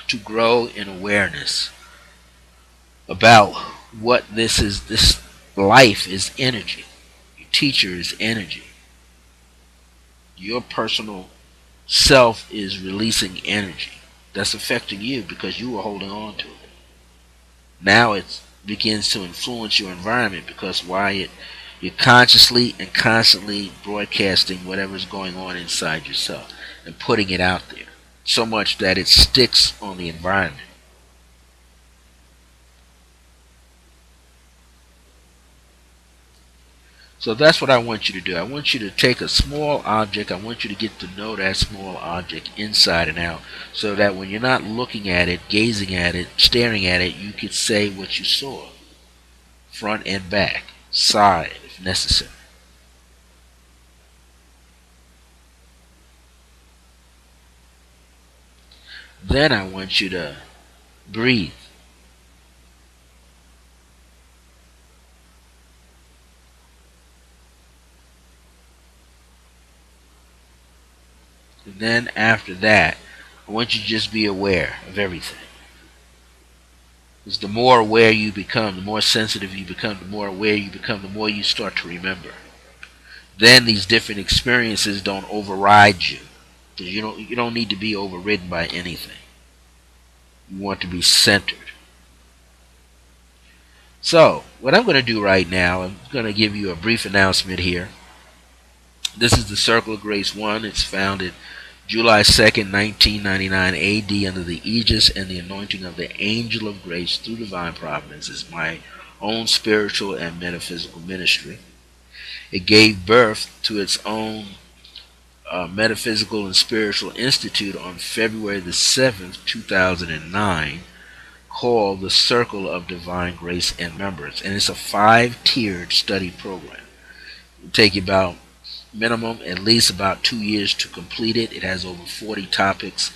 to grow in awareness about what this is. This life is energy. Your teacher is energy. Your personal self is releasing energy that's affecting you because you are holding on to it. Now it begins to influence your environment because you're consciously and constantly broadcasting whatever's going on inside yourself and putting it out there so much that it sticks on the environment. So that's what I want you to do. I want you to take a small object. I want you to get to know that small object inside and out so that when you're not looking at it, gazing at it, staring at it, you can say what you saw, front and back, side if necessary. Then I want you to breathe. And then after that, I want you to just be aware of everything. Because the more aware you become, the more sensitive you become, the more aware you become, the more you start to remember. Then these different experiences don't override you. Because you don't need to be overridden by anything. You want to be centered. So, what I'm going to do right now, I'm going to give you a brief announcement here. This is the Circle of Grace 1. It's founded July 2nd, 1999 AD under the aegis and the anointing of the Angel of Grace through Divine Providence. It's my own spiritual and metaphysical ministry. It gave birth to its own Metaphysical and Spiritual Institute on February the 7th, 2009, called the Circle of Divine Grace and Remembrance. And it's a 5-tiered study program. It'll take you about minimum at least about 2 years to complete it. It has over 40 topics.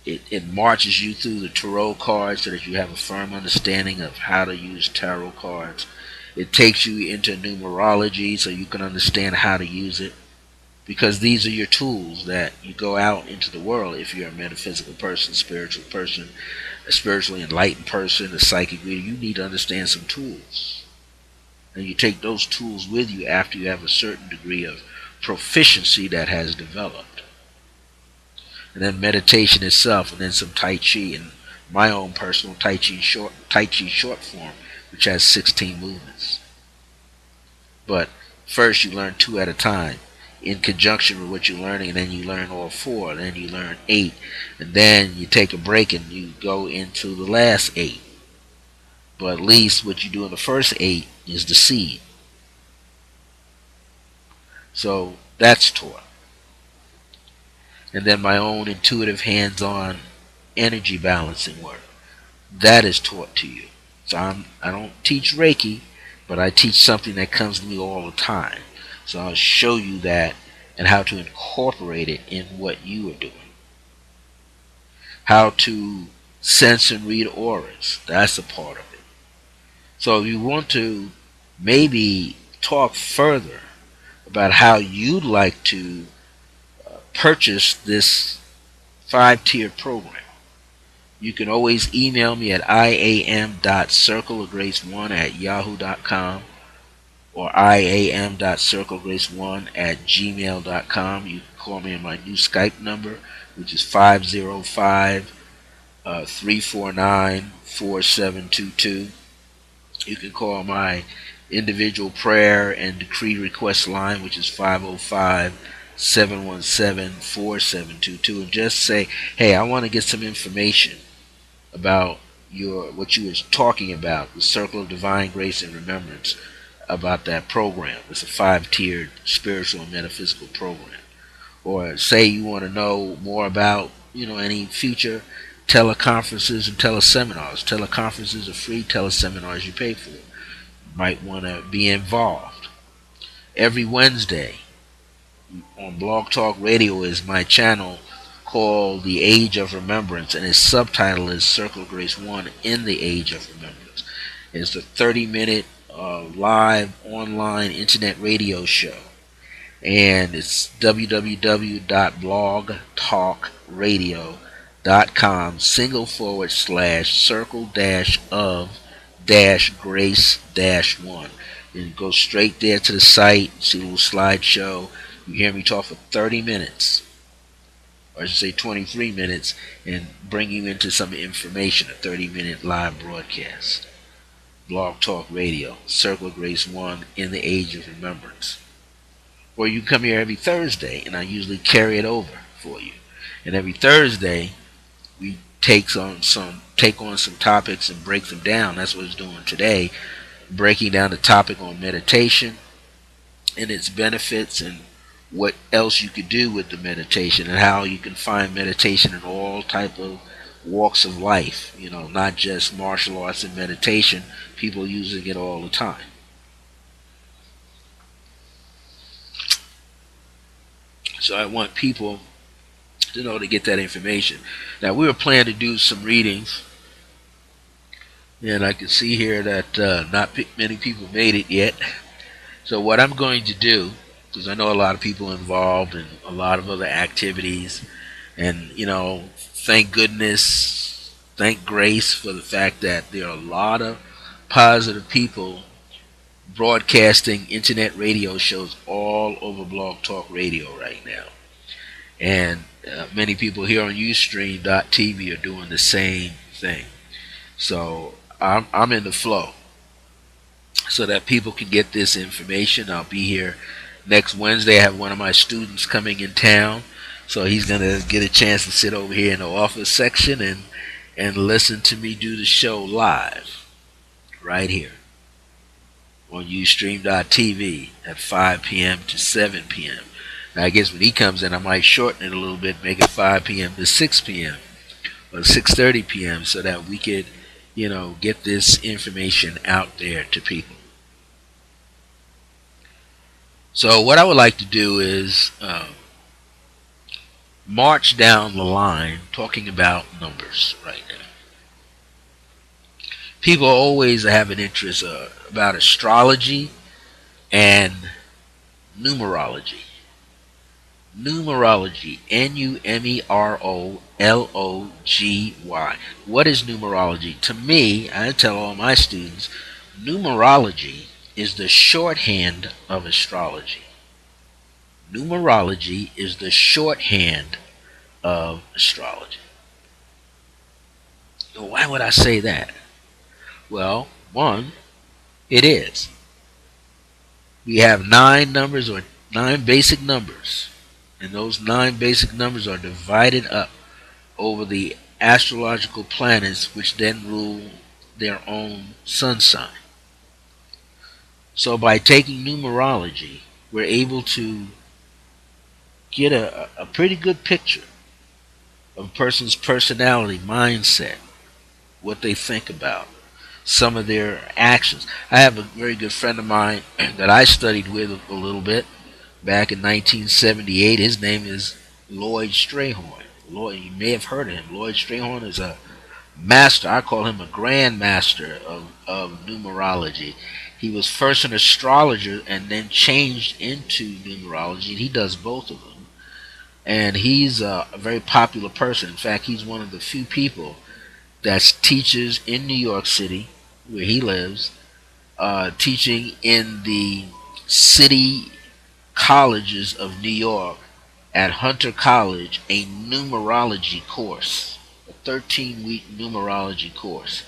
It marches you through the tarot cards so that you have a firm understanding of how to use tarot cards. It takes you into numerology so you can understand how to use it, because these are your tools that you go out into the world. If you're a metaphysical person, spiritual person, a spiritually enlightened person, a psychic reader, you need to understand some tools. And you take those tools with you after you have a certain degree of proficiency that has developed. And then meditation itself, and then some Tai Chi, and my own personal Tai Chi short form, which has 16 movements. But first you learn 2 at a time in conjunction with what you're learning, and then you learn all 4, and then you learn 8, and then you take a break and you go into the last 8. But at least what you do in the first 8 is the seed. So that's taught. And then my own intuitive hands-on energy balancing work, that is taught to you. So I don't teach Reiki, but I teach something that comes to me all the time. So I'll show you that and how to incorporate it in what you are doing. How to sense and read auras, that's a part of it. So if you want to maybe talk further about how you'd like to purchase this 5-tier program. You can always email me at iam.circleofgrace1@yahoo.com or iam.circlegrace1@gmail.com. You can call me on my new Skype number, which is 505 349-4722. You can call my individual prayer and decree request line, which is 505-717-4722, and just say, hey, I want to get some information about what you were talking about, the Circle of Divine Grace and Remembrance, about that program. It's a 5-tiered spiritual and metaphysical program. Or say you want to know more about, any future teleconferences and teleseminars. Teleconferences are free, teleseminars you pay for. You might want to be involved. Every Wednesday on Blog Talk Radio is my channel called The Age of Remembrance, and its subtitle is Circle of Grace 1 in the Age of Remembrance. It's a 30-minute live online internet radio show, and it's www.blogtalkradio.com/circle-of-grace-1. You go straight there to the site, see a little slideshow. You hear me talk for 30 minutes, or I should say 23 minutes, and bring you into some information, a 30-minute live broadcast. Blog Talk Radio, Circle of Grace 1 in the Age of Remembrance. Or you come here every Thursday, and I usually carry it over for you. And every Thursday, we take on some topics and break them down. That's what it's doing today, breaking down the topic on meditation and its benefits, and what else you could do with the meditation, and how you can find meditation in all type of walks of life. Not just martial arts and meditation. People using it all the time. So I want people to get that information. Now, we were planning to do some readings, and I can see here that not many people made it yet. So what I'm going to do, because I know a lot of people involved in a lot of other activities, and thank goodness, thank grace for the fact that there are a lot of positive people broadcasting internet radio shows all over Blog Talk Radio right now. And many people here on Ustream.tv are doing the same thing. So I'm in the flow, so that people can get this information. I'll be here next Wednesday. I have one of my students coming in town, so he's going to get a chance to sit over here in the office section and listen to me do the show live right here on Ustream.tv at 5 p.m. to 7 p.m. Now, I guess when he comes in, I might shorten it a little bit, make it 5 p.m. to 6 p.m. or 6:30 p.m. so that we could, get this information out there to people. So what I would like to do is march down the line talking about numbers right now. People always have an interest about astrology and numerology. Numerology, Numerology. What is numerology? To me, I tell all my students, numerology is the shorthand of astrology. Numerology is the shorthand of astrology. Why would I say that? Well, one, it is. We have 9 numbers, or 9 basic numbers, and those 9 basic numbers are divided up over the astrological planets, which then rule their own sun sign. So by taking numerology, we're able to get a pretty good picture of a person's personality, mindset, what they think about, some of their actions. I have a very good friend of mine that I studied with a little bit back in 1978. His name is Lloyd Strayhorn. You may have heard of him. Lloyd Strayhorn is a master. I call him a grand master of numerology. He was first an astrologer and then changed into numerology, and he does both of them. and he's a very popular person. In fact, he's one of the few people that teaches in New York City, where he lives, teaching in the city colleges of New York at Hunter College, a numerology course, a 13-week numerology course.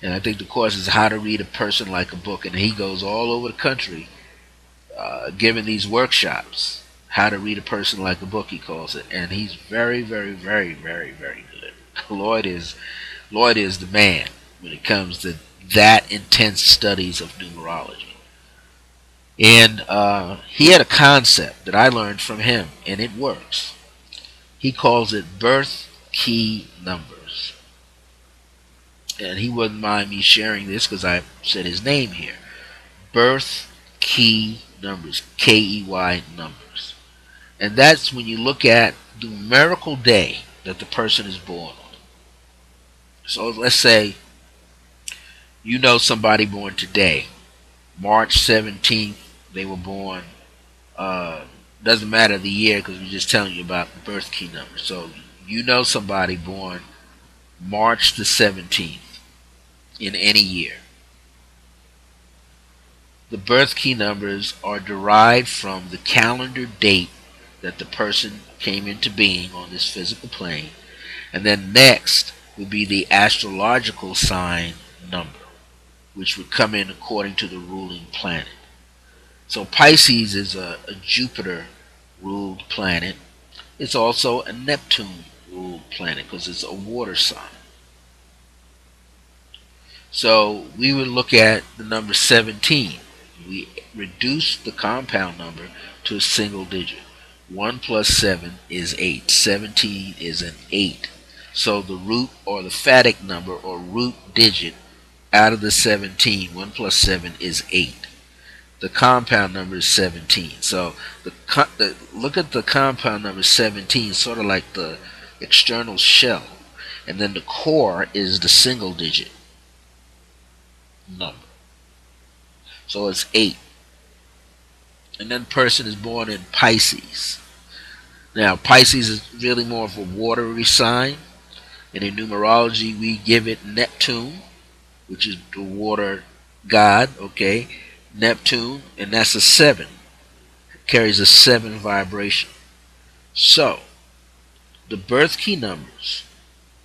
And I think the course is How to Read a Person Like a Book. And he goes all over the country giving these workshops. How to Read a Person Like a Book, he calls it. And he's very, very, very, very, very good. Lloyd is the man when it comes to that intense studies of numerology. And he had a concept that I learned from him, and it works. He calls it birth key numbers. And he wouldn't mind me sharing this because I said his name here. Birth key numbers, KEY numbers. And that's when you look at the numerical day that the person is born on. So let's say you know somebody born today, March 17th, they were born. Doesn't matter the year because we're just telling you about the birth key number. So you know somebody born March the 17th in any year. The birth key numbers are derived from the calendar date that the person came into being on this physical plane. And then next would be the astrological sign number, which would come in according to the ruling planet. So Pisces is a Jupiter ruled planet. It's also a Neptune ruled planet because it's a water sign. So we would look at the number 17. We reduce the compound number to a single digit. 1 plus 7 is 8. 17 is an 8. So the root or the phatic number or root digit out of the 17, 1 plus 7 is 8. The compound number is 17. So look at the compound number 17, sort of like the external shell. And then the core is the single digit number. So it's 8. And then person is born in Pisces. Now Pisces is really more of a watery sign. And in numerology we give it Neptune, which is the water god, okay? Neptune, and that's a 7. It carries a 7 vibration. So, the birth key numbers.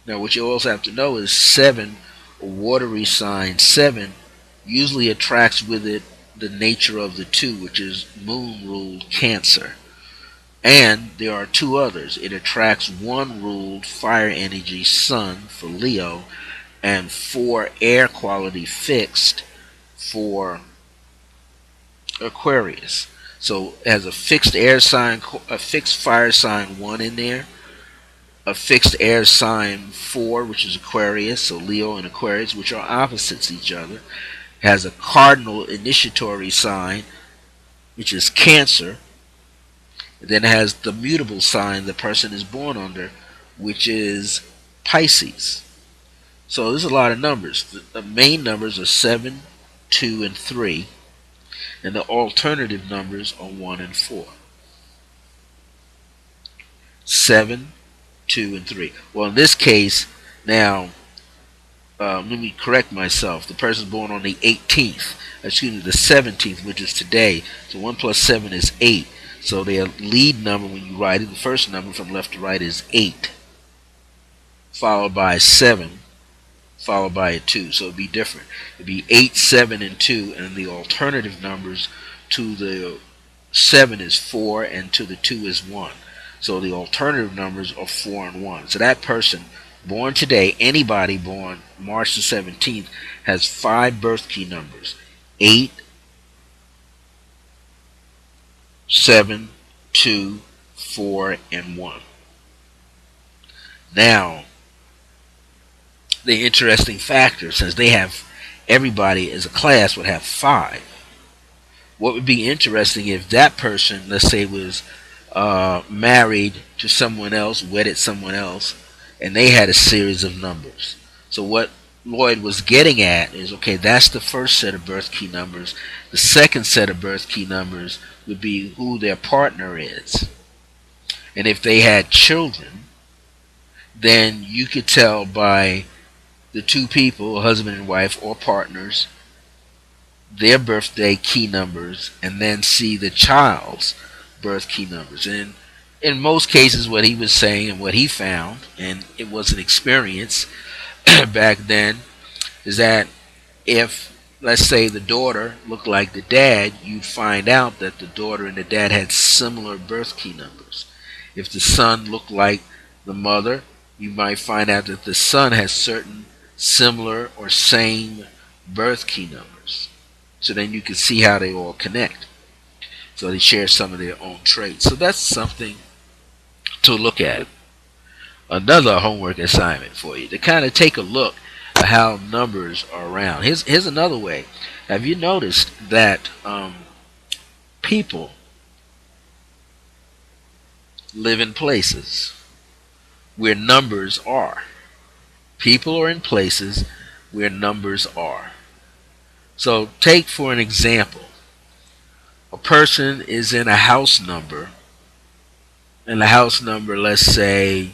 Now, what you also have to know is 7, a watery sign, 7 usually attracts with it the nature of the 2, which is moon-ruled Cancer. And there are 2 others. It attracts 1 ruled fire energy, Sun, for Leo, and 4 air quality fixed for Aquarius. So it has a fixed air sign, a fixed fire sign 1 in there, a fixed air sign 4, which is Aquarius, so Leo and Aquarius, which are opposites each other. It has a cardinal initiatory sign, which is Cancer. And then it has the mutable sign the person is born under, which is Pisces. So there's a lot of numbers. The main numbers are 7, 2, and 3. And the alternative numbers are 1 and 4. 7, 2, and 3. Well, in this case, now, let me correct myself. The person born on the 18th, excuse me, the 17th, which is today. So 1 plus 7 is 8. So their lead number when you write it, the first number from left to right is 8. Followed by 7. Followed by a 2, so it'd be different. It'd be 8, 7, and 2, and the alternative numbers to the 7 is 4, and to the 2 is 1. So the alternative numbers are 4 and 1. So that person born today, anybody born March the 17th, has 5 birth key numbers: 8, 7, 2, 4, and 1. Now, the interesting factor, since they have, everybody as a class would have 5. What would be interesting if that person, let's say, was married to someone else, wedded someone else, and they had a series of numbers. So what Lloyd was getting at is, okay, that's the first set of birth key numbers. The second set of birth key numbers would be who their partner is. And if they had children, then you could tell by the two people, husband and wife or partners, their birthday key numbers, and then see the child's birth key numbers. And in most cases, what he was saying and what he found, and it was an experience back then, is that if, let's say, the daughter looked like the dad, you'd find out that the daughter and the dad had similar birth key numbers. If the son looked like the mother, you might find out that the son has certain similar or same birth key numbers. So then you can see how they all connect. So they share some of their own traits. So that's something to look at. Another homework assignment for you, to kind of take a look at how numbers are around. Here's another way. Have you noticed that people live in places where numbers are? People are in places where numbers are. So take for an example, a person is in a house number, and the house number, let's say,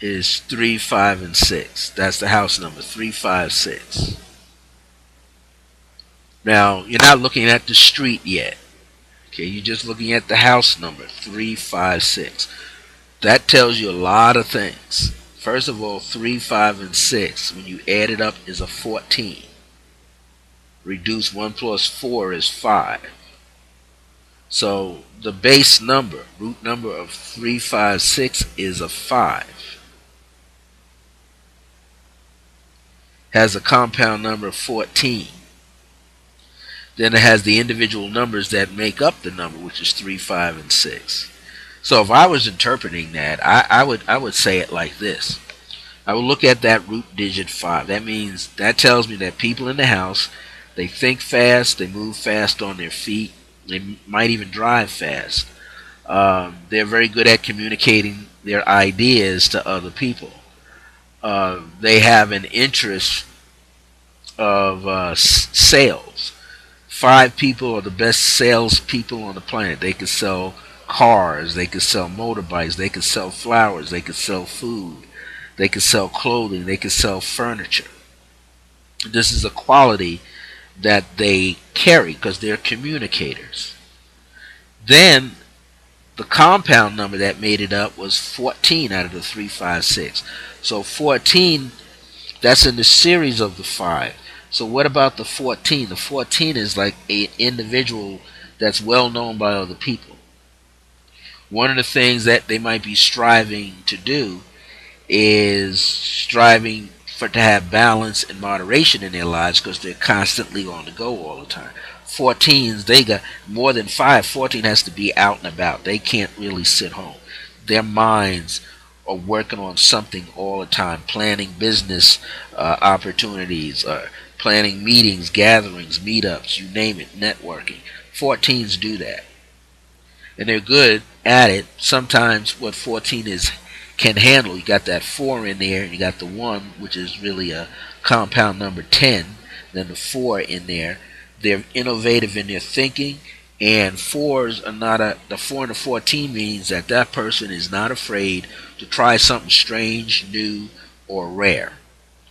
is 3, 5, and 6. That's the house number, 3, 5, 6. Now, you're not looking at the street yet. Okay, you're just looking at the house number, 3, 5, 6. That tells you a lot of things. First of all, 3, 5, and 6, when you add it up, is a 14. Reduce 1 plus 4 is 5. So the base number, root number of 3, 5, 6 is a 5. Has a compound number of 14. Then it has the individual numbers that make up the number, which is 3, 5, and 6. So if I was interpreting that, I would say it like this. I would look at that root digit 5. That tells me that people in the house, they think fast, they move fast on their feet, they might even drive fast. They're very good at communicating their ideas to other people. They have an interest of sales. 5 people are the best salespeople on the planet. They could sell cars, they could sell motorbikes, they could sell flowers, they could sell food, they could sell clothing, they could sell furniture. This is a quality that they carry because they're communicators. Then the compound number that made it up was 14 out of the 3, 5, 6. So 14, that's in the series of the 5. So what about the 14? The 14 is like an individual that's well known by other people. One of the things that they might be striving to do is striving to have balance and moderation in their lives because they're constantly on the go all the time. 14s, they got more than 5. 14 has to be out and about. They can't really sit home. Their minds are working on something all the time, planning business opportunities, planning meetings, gatherings, meetups, you name it, networking. 14s do that. And they're good at it. Sometimes what 14 can handle, you got that 4 in there, and you got the 1, which is really a compound number 10, then the 4 in there. They're innovative in their thinking, and 4s are not the 4 and the 14 means that that person is not afraid to try something strange, new, or rare,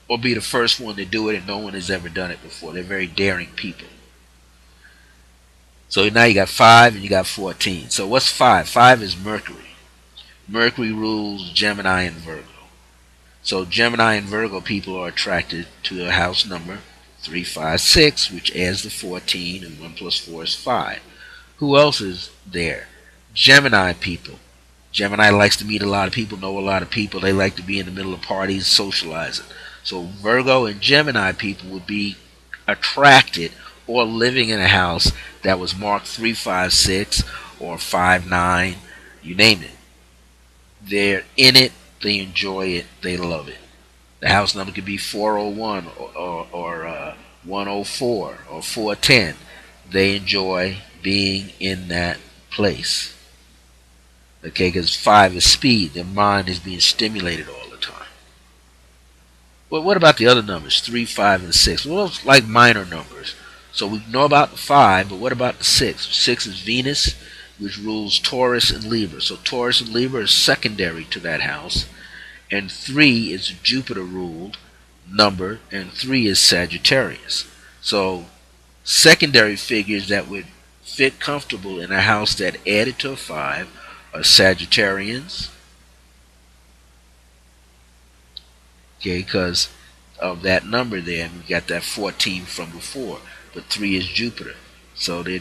or be the first one to do it and no one has ever done it before. They're very daring people. So now you got 5 and you got 14. So what's 5? 5 is Mercury. Mercury rules Gemini and Virgo. So Gemini and Virgo people are attracted to a house number 3, 5, 6, which adds the 14, and 1 plus 4 is 5. Who else is there? Gemini people. Gemini likes to meet a lot of people, know a lot of people. They like to be in the middle of parties, socializing. So Virgo and Gemini people would be attracted or living in a house that was marked 3, 5, 6 or 5, 9, you name it. They're in it, they enjoy it, they love it. The house number could be 401 or 104 or 410. They enjoy being in that place. Okay, because 5 is speed. Their mind is being stimulated all the time. But what about the other numbers, 3, 5, and 6? Well, those like minor numbers. So we know about the 5, but what about the 6? 6 is Venus. which rules Taurus and Libra. So Taurus and Libra is secondary to that house. And 3 is Jupiter ruled number, and 3 is Sagittarius. So secondary figures that would fit comfortable in a house that added to a 5 are Sagittarians, okay, because of that number there, and we got that 14 from before, but 3 is Jupiter. So they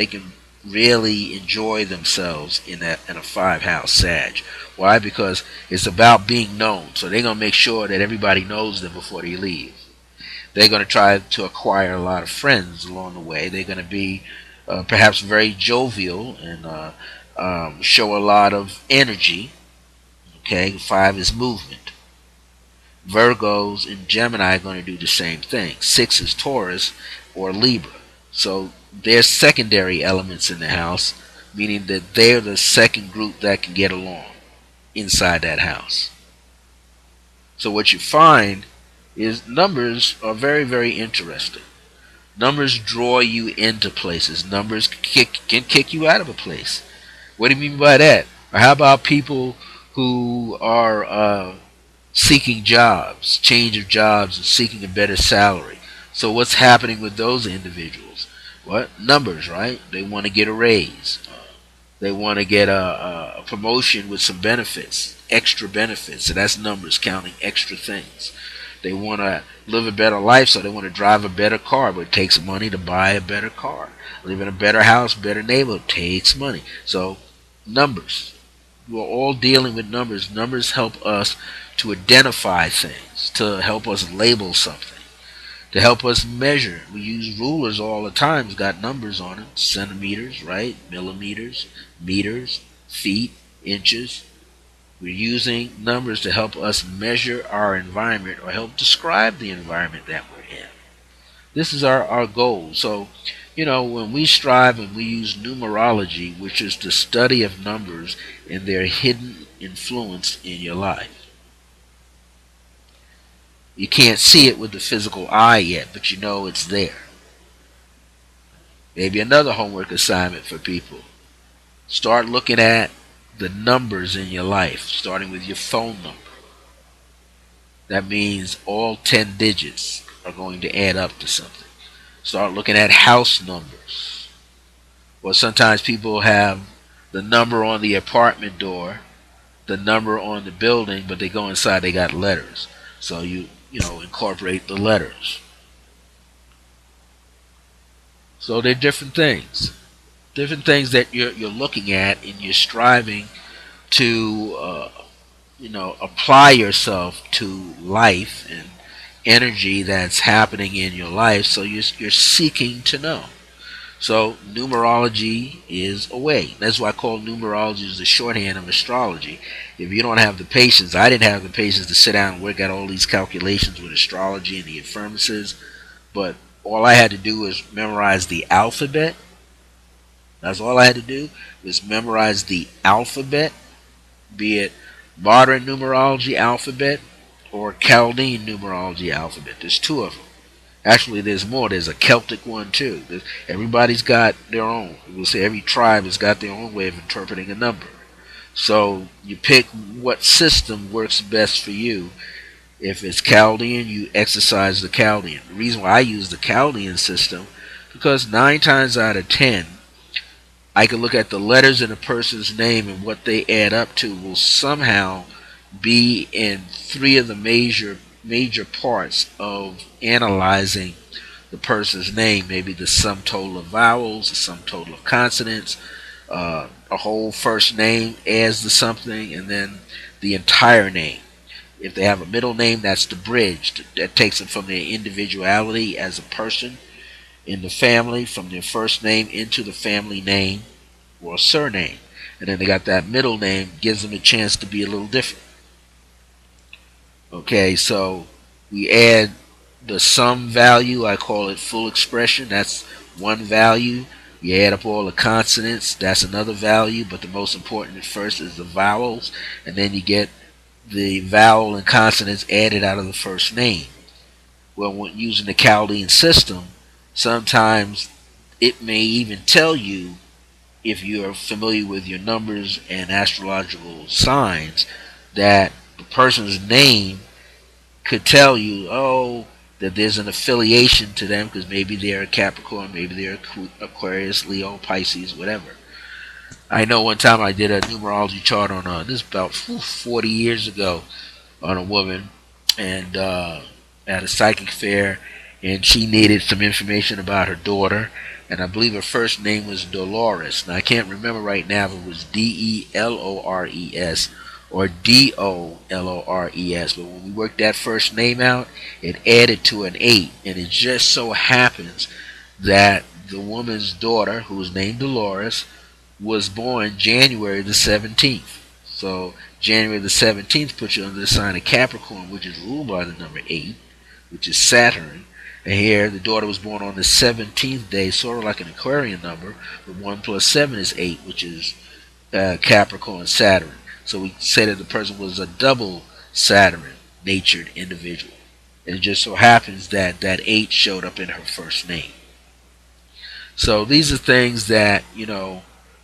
can really enjoy themselves in a 5-house Sag. Why? Because it's about being known. So they're going to make sure that everybody knows them before they leave. They're going to try to acquire a lot of friends along the way. They're going to be perhaps very jovial and show a lot of energy. Okay, 5 is movement. Virgos and Gemini are going to do the same thing. 6 is Taurus or Libra. So there's secondary elements in the house, meaning that they're the second group that can get along inside that house. So what you find is numbers are very, very interesting. Numbers draw you into places. Numbers can kick you out of a place. What do you mean by that? Or how about people who are seeking jobs, change of jobs, and seeking a better salary? So what's happening with those individuals? What? Numbers, right? They want to get a raise. They want to get a promotion with some benefits, extra benefits. So that's numbers counting extra things. They want to live a better life, so they want to drive a better car, but it takes money to buy a better car. Live in a better house, better neighborhood, takes money. So numbers. We're all dealing with numbers. Numbers help us to identify things, to help us label something, to help us measure. We use rulers all the time. It's got numbers on it. Centimeters, right? Millimeters, meters, feet, inches. We're using numbers to help us measure our environment or help describe the environment that we're in. This is our goal. So, when we strive and we use numerology, which is the study of numbers and their hidden influence in your life. You can't see it with the physical eye yet, but you know it's there. Maybe another homework assignment for people. Start looking at the numbers in your life, starting with your phone number. That means all 10 digits are going to add up to something. Start looking at house numbers. Well, sometimes people have the number on the apartment door, the number on the building, but they go inside, they got letters. So you incorporate the letters. So they're different things. Different things that you're looking at and you're striving to apply yourself to life and energy that's happening in your life. So you're seeking to know. So numerology is a way. That's why I call numerology is the shorthand of astrology. If you don't have the patience, I didn't have the patience to sit down and work out all these calculations with astrology and the affirmances, but all I had to do was memorize the alphabet. That's all I had to do was memorize the alphabet, be it modern numerology alphabet or Chaldean numerology alphabet. There's 2 of them. Actually, there's more. There's a Celtic one too. Everybody's got their own. We'll say every tribe has got their own way of interpreting a number. So you pick what system works best for you. If it's Chaldean, you exercise the Chaldean. The reason why I use the Chaldean system, because 9 times out of 10, I can look at the letters in a person's name and what they add up to will somehow be in 3 of the major parts of analyzing the person's name. Maybe the sum total of vowels, the sum total of consonants, a whole first name adds to something, and then the entire name. If they have a middle name, that's the bridge. That takes them from their individuality as a person in the family, from their first name into the family name or surname. And then they got that middle name, gives them a chance to be a little different. Okay, so we add the sum value. I call it full expression. That's one value. You add up all the consonants. That's another value. But the most important at first is the vowels. And then you get the vowel and consonants added out of the first name. Well, when using the Chaldean system, sometimes it may even tell you if you're familiar with your numbers and astrological signs, that the person's name could tell you, oh, that there's an affiliation to them because maybe they're a Capricorn, maybe they're Aquarius, Leo, Pisces, whatever. I know one time I did a numerology chart on this is about 40 years ago on a woman, and at a psychic fair, and she needed some information about her daughter, and I believe her first name was Dolores. Now I can't remember right now if it was Delores or Dolores, but when we worked that first name out, it added to an 8, and it just so happens that the woman's daughter, who was named Dolores, was born January the 17th. So January the 17th puts you under the sign of Capricorn, which is ruled by the number 8, which is Saturn. And here the daughter was born on the 17th day, sort of like an Aquarian number, but 1 plus 7 is 8, which is Capricorn Saturn. So we say that the person was a double Saturn-natured individual. And it just so happens that that 8 showed up in her first name. So these are things that,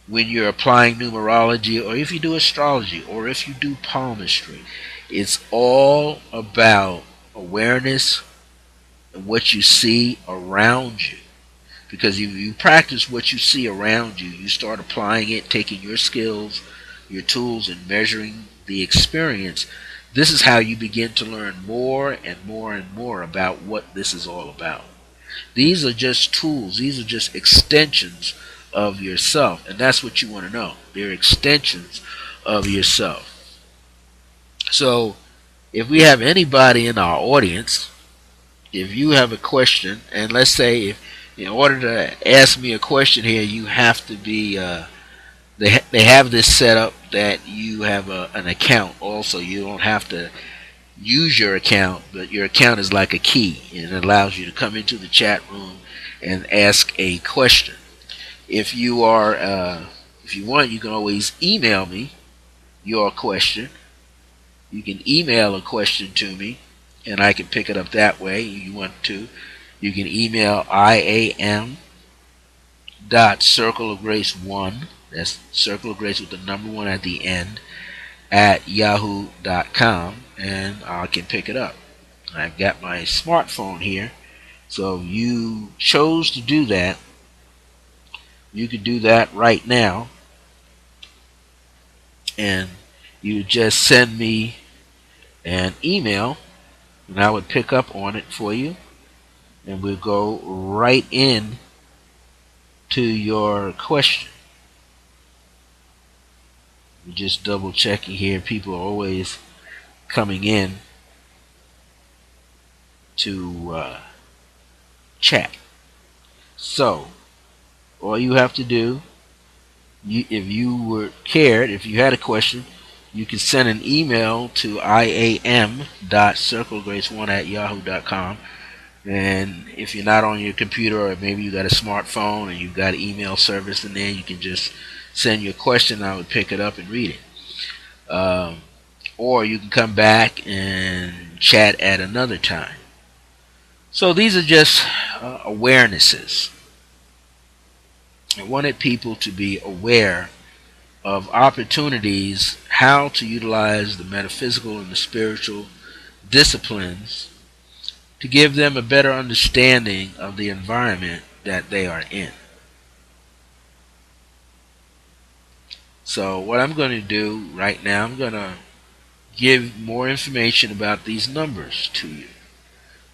when you're applying numerology, or if you do astrology, or if you do palmistry, it's all about awareness and what you see around you. Because if you practice what you see around you, you start applying it, taking your skills, your tools, and measuring the experience. This is how you begin to learn more and more and more about what this is all about. These are just tools. These are just extensions of yourself. And that's what you want to know. They're extensions of yourself. So if we have anybody in our audience, if you have a question, and let's say if in order to ask me a question here, you have to be, they have this set up that you have an account also. You don't have to use your account, but your account is like a key, and it allows you to come into the chat room and ask a question. If you want, you can always email me your question. You can email a question to me, and I can pick it up that way. If you want to, you can email iam.circleofgrace1. That's Circle of Grace with the number 1 at the end at yahoo.com, and I can pick it up. I've got my smartphone here, so if you chose to do that, you could do that right now, and you just send me an email, and I would pick up on it for you, and we'll go right in to your question. Just double checking here. People are always coming in to chat. So all you have to do, if you had a question, you can send an email to iam.circlegrace1@yahoo.com. And if you're not on your computer, or maybe you got a smartphone and you've got an email service in there, you can just send your question. I would pick it up and read it. Or you can come back and chat at another time. So these are just awarenesses. I wanted people to be aware of opportunities, how to utilize the metaphysical and the spiritual disciplines to give them a better understanding of the environment that they are in. So what I'm going to do right now, I'm going to give more information about these numbers to you.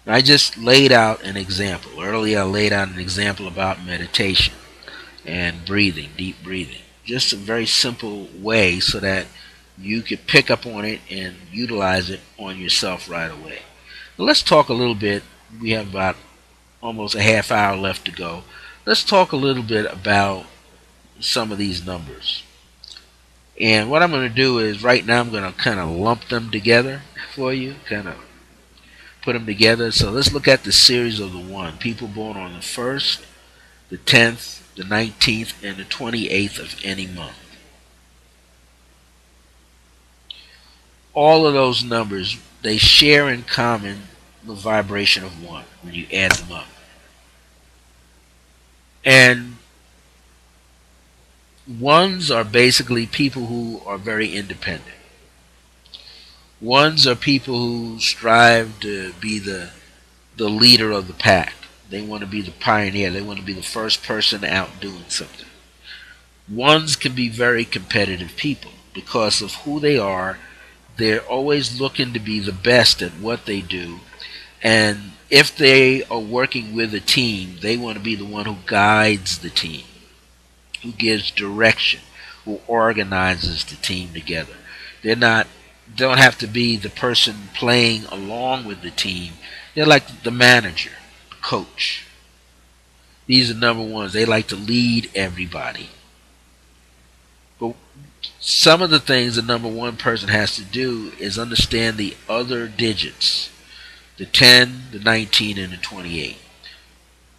I just laid out an example. Earlier I laid out an example about meditation and breathing, deep breathing. Just a very simple way so that you could pick up on it and utilize it on yourself right away. Now let's talk a little bit. We have about almost a half hour left to go. Let's talk a little bit about some of these numbers. And what I'm going to do is right now I'm going to kind of lump them together for you, kind of put them together. So let's look at the series of the 1. People born on the 1st, the 10th, the 19th, and the 28th of any month. All of those numbers, they share in common the vibration of 1 when you add them up. And Ones are basically people who are very independent. Ones are people who strive to be the leader of the pack. They want to be the pioneer. They want to be the first person out doing something. Ones can be very competitive people because of who they are. They're always looking to be the best at what they do. And if they are working with a team, they want to be the one who guides the team, who gives direction, who organizes the team together. They're not don't have to be the person playing along with the team. They're like the manager, the coach. These are number ones. They like to lead everybody. But some of the things the number one person has to do is understand the other digits, the 10, the 19, and the 28.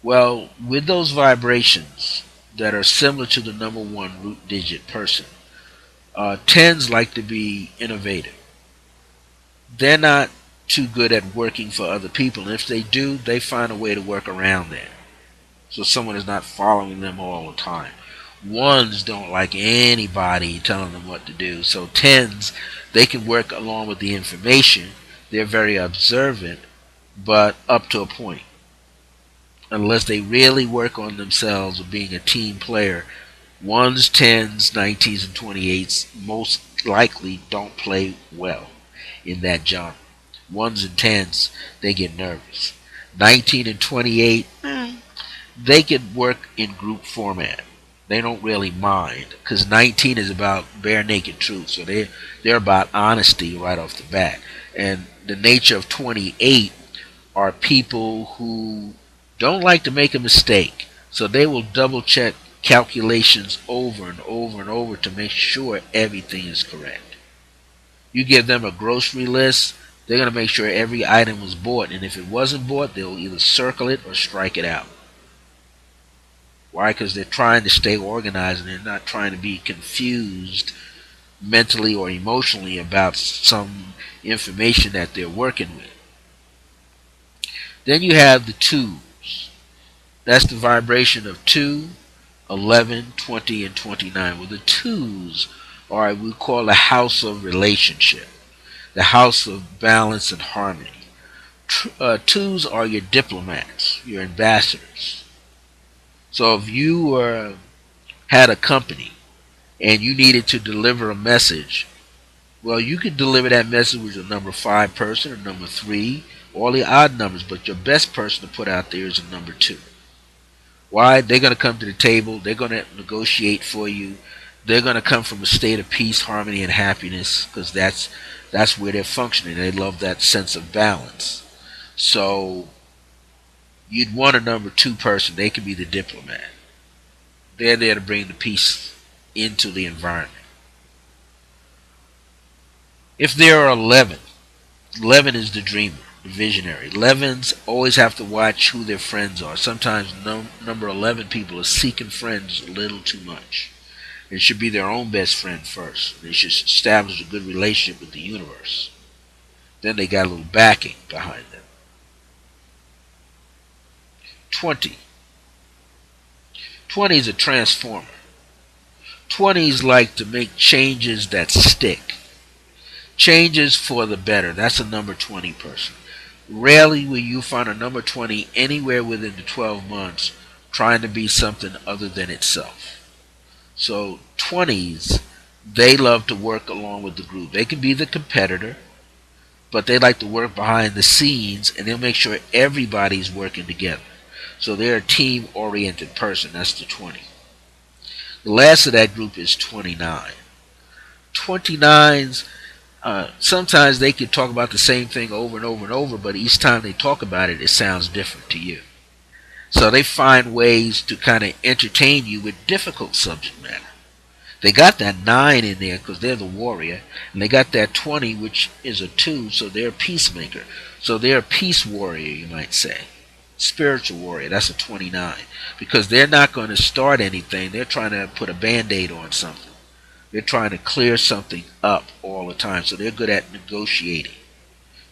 Well, with those vibrations that are similar to the number one root digit person, tens like to be innovative. They're not too good at working for other people, and if they do, they find a way to work around that. So someone is not following them all the time. Ones don't like anybody telling them what to do. So tens, they can work along with the information. They're very observant, but up to a point. Unless they really work on themselves of being a team player, ones, tens, 19s, and 28s most likely don't play well in that genre. Ones and tens, they get nervous. 19 and 28, they can work in group format. They don't really mind because 19 is about bare naked truth. So they're about honesty right off the bat. And the nature of 28 are people who don't like to make a mistake. So they will double check calculations over and over and over to make sure everything is correct. You give them a grocery list, they're going to make sure every item was bought. And if it wasn't bought, they'll either circle it or strike it out. Why? Because they're trying to stay organized and they're not trying to be confused mentally or emotionally about some information that they're working with. Then you have the twos. That's the vibration of 2, 11, 20, and 29. Well, the twos are what we call the house of relationship, the house of balance and harmony. Twos are your diplomats, your ambassadors. So if you had a company and you needed to deliver a message, well, you could deliver that message with a number 5 person or number 3, all the odd numbers, but your best person to put out there is a number 2. Why? They're going to come to the table. They're going to negotiate for you. They're going to come from a state of peace, harmony, and happiness because that's where they're functioning. They love that sense of balance. So you'd want a number 2 person. They can be the diplomat. They're there to bring the peace into the environment. If there are 11, 11 is the dreamer, the visionary. 11s always have to watch who their friends are. Sometimes number 11 people are seeking friends a little too much. It should be their own best friend first. They should establish a good relationship with the universe. Then they got a little backing behind them. 20. 20 is a transformer. 20s like to make changes that stick. Changes for the better. That's a number 20 person. Rarely will you find a number 20 anywhere within the 12 months trying to be something other than itself. So 20s, they love to work along with the group. They can be the competitor, but they like to work behind the scenes and they'll make sure everybody's working together. So they're a team-oriented person. That's the 20. The last of that group is 29. 29s, sometimes they can talk about the same thing over and over and over, but each time they talk about it, it sounds different to you. So they find ways to kind of entertain you with difficult subject matter. They got that 9 in there because they're the warrior, and they got that 20, which is a 2, so they're a peacemaker. So they're a peace warrior, you might say. Spiritual warrior, that's a 29. Because they're not going to start anything. They're trying to put a band-aid on something. They're trying to clear something up all the time. So they're good at negotiating.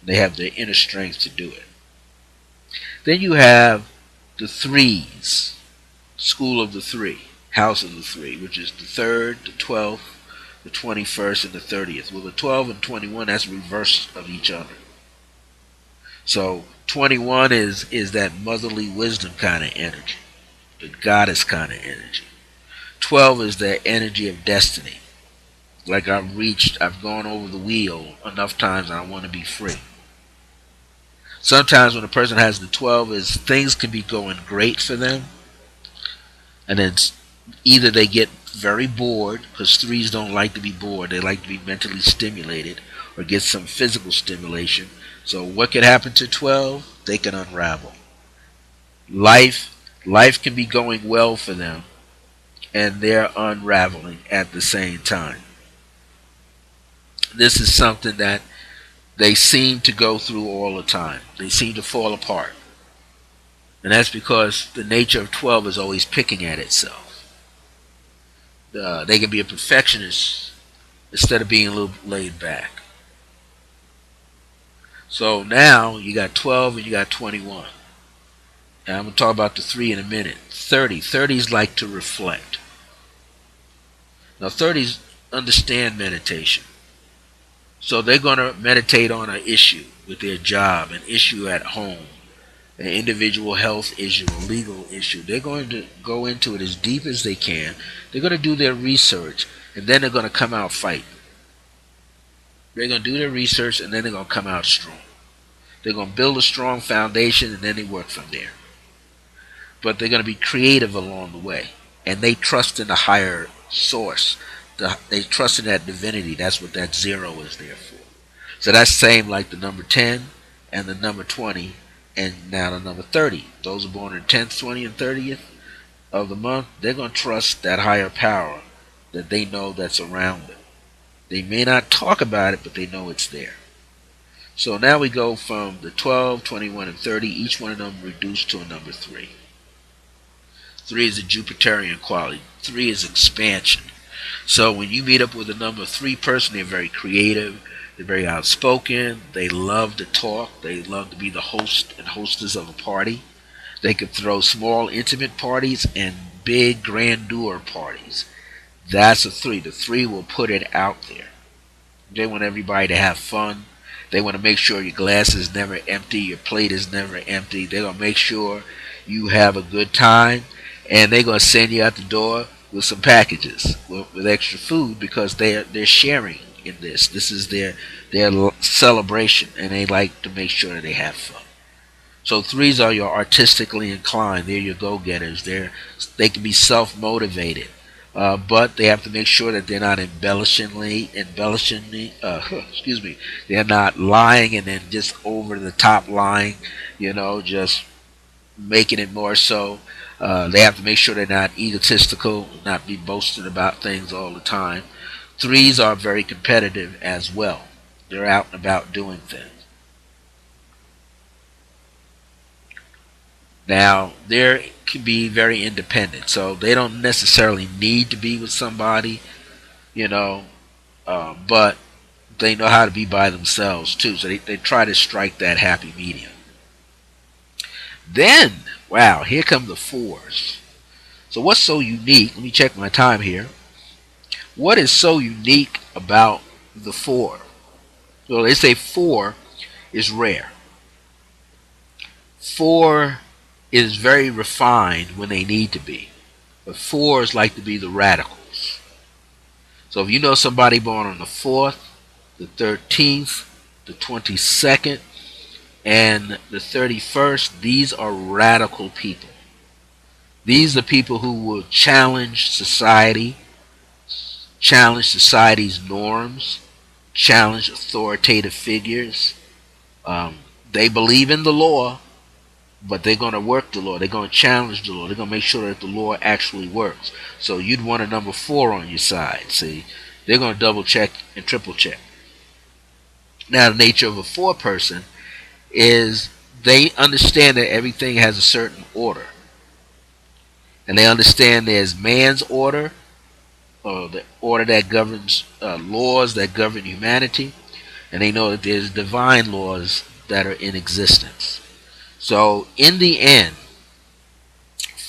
They have the inner strength to do it. Then you have the 3s, school of the 3. house of the 3, which is the 3rd, the 12th, the 21st, and the 30th. Well, the 12 and 21, that's reverse of each other. So 21 is that motherly wisdom kind of energy, the goddess kind of energy. 12 is the energy of destiny. Like I've gone over the wheel enough times and I want to be free. Sometimes when a person has the 12, is things can be going great for them, and then either they get very bored, because 3s don't like to be bored, they like to be mentally stimulated, or get some physical stimulation. So what can happen to 12? They can unravel. Life can be going well for them, and they're unraveling at the same time. This is something that they seem to go through all the time. They seem to fall apart. And that's because the nature of 12 is always picking at itself. They can be a perfectionist instead of being a little laid back. So now you got 12 and you got 21. And I'm going to talk about the 3 in a minute. 30. 30s like to reflect. Now 30s understand meditation. So they're going to meditate on an issue with their job, an issue at home, an individual health issue, a legal issue. They're going to go into it as deep as they can. They're going to do their research, and then they're going to come out fighting. They're going to do their research, and then they're going to come out strong. They're going to build a strong foundation, and then they work from there. But they're going to be creative along the way, and they trust in the higher source. They trust in that divinity. That's what that 0 is there for. So that's same like the number 10 and the number 20 and now the number 30. Those are born on the 10th, 20th, and 30th of the month, they're going to trust that higher power that they know that's around them. They may not talk about it, but they know it's there. So now we go from the 12, 21, and 30, each one of them reduced to a number 3. 3 is a Jupiterian quality. 3 is expansion. So when you meet up with a number 3 person, they're very creative, they're very outspoken, they love to talk, they love to be the host and hostess of a party. They could throw small intimate parties and big grandeur parties. That's a 3. The 3 will put it out there. They want everybody to have fun. They want to make sure your glass is never empty, your plate is never empty. They're going to make sure you have a good time, and they're going to send you out the door with some packages with extra food, because they're sharing in this. This is their celebration, and they like to make sure that they have fun. So 3s are your artistically inclined. They're your go-getters. They can be self-motivated, but they have to make sure that they're not embellishing. They're not lying and then just over the top lying. Just making it more so. They have to make sure they're not egotistical, not be boasting about things all the time. 3s are very competitive as well. They're out and about doing things. Now, they can be very independent, so they don't necessarily need to be with somebody, but they know how to be by themselves too, so they try to strike that happy medium. Then, wow, here come the 4s. So what's so unique? Let me check my time here. What is so unique about the 4? Well, they say 4 is rare. 4 is very refined when they need to be. But 4s like to be the radicals. So if you know somebody born on the 4th, the 13th, the 22nd, and the 31st, these are radical people. These are people who will challenge society, challenge society's norms, challenge authoritative figures. They believe in the law, but they're going to work the law. They're going to challenge the law. They're going to make sure that the law actually works. So you'd want a number 4 on your side. See, they're going to double check and triple check. Now, the nature of a 4 person is they understand that everything has a certain order. And they understand there's man's order, or the order that governs laws that govern humanity. And they know that there's divine laws that are in existence. So in the end,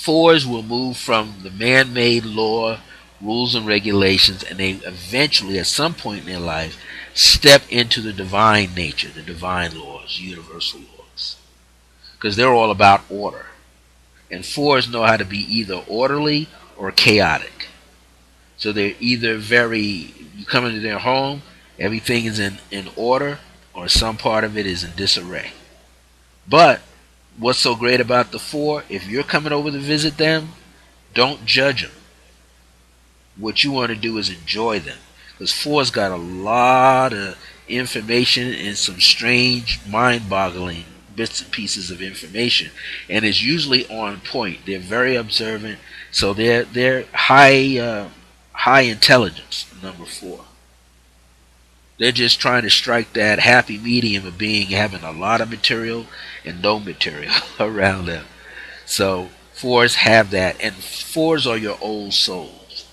Fours will move from the man-made law, rules, and regulations, and they eventually, at some point in their life, step into the divine nature, the divine laws, universal laws, because they're all about order. And fours know how to be either orderly or chaotic. So they're either you come into their home, everything is in order, or some part of it is in disarray. But what's so great about the four? If you're coming over to visit them, don't judge them. What you want to do is enjoy them. Because four's got a lot of information and some strange, mind-boggling bits and pieces of information, and it's usually on point. They're very observant, so they're high intelligence. Number four. They're just trying to strike that happy medium of having a lot of material and no material around them. So fours have that, and fours are your old souls.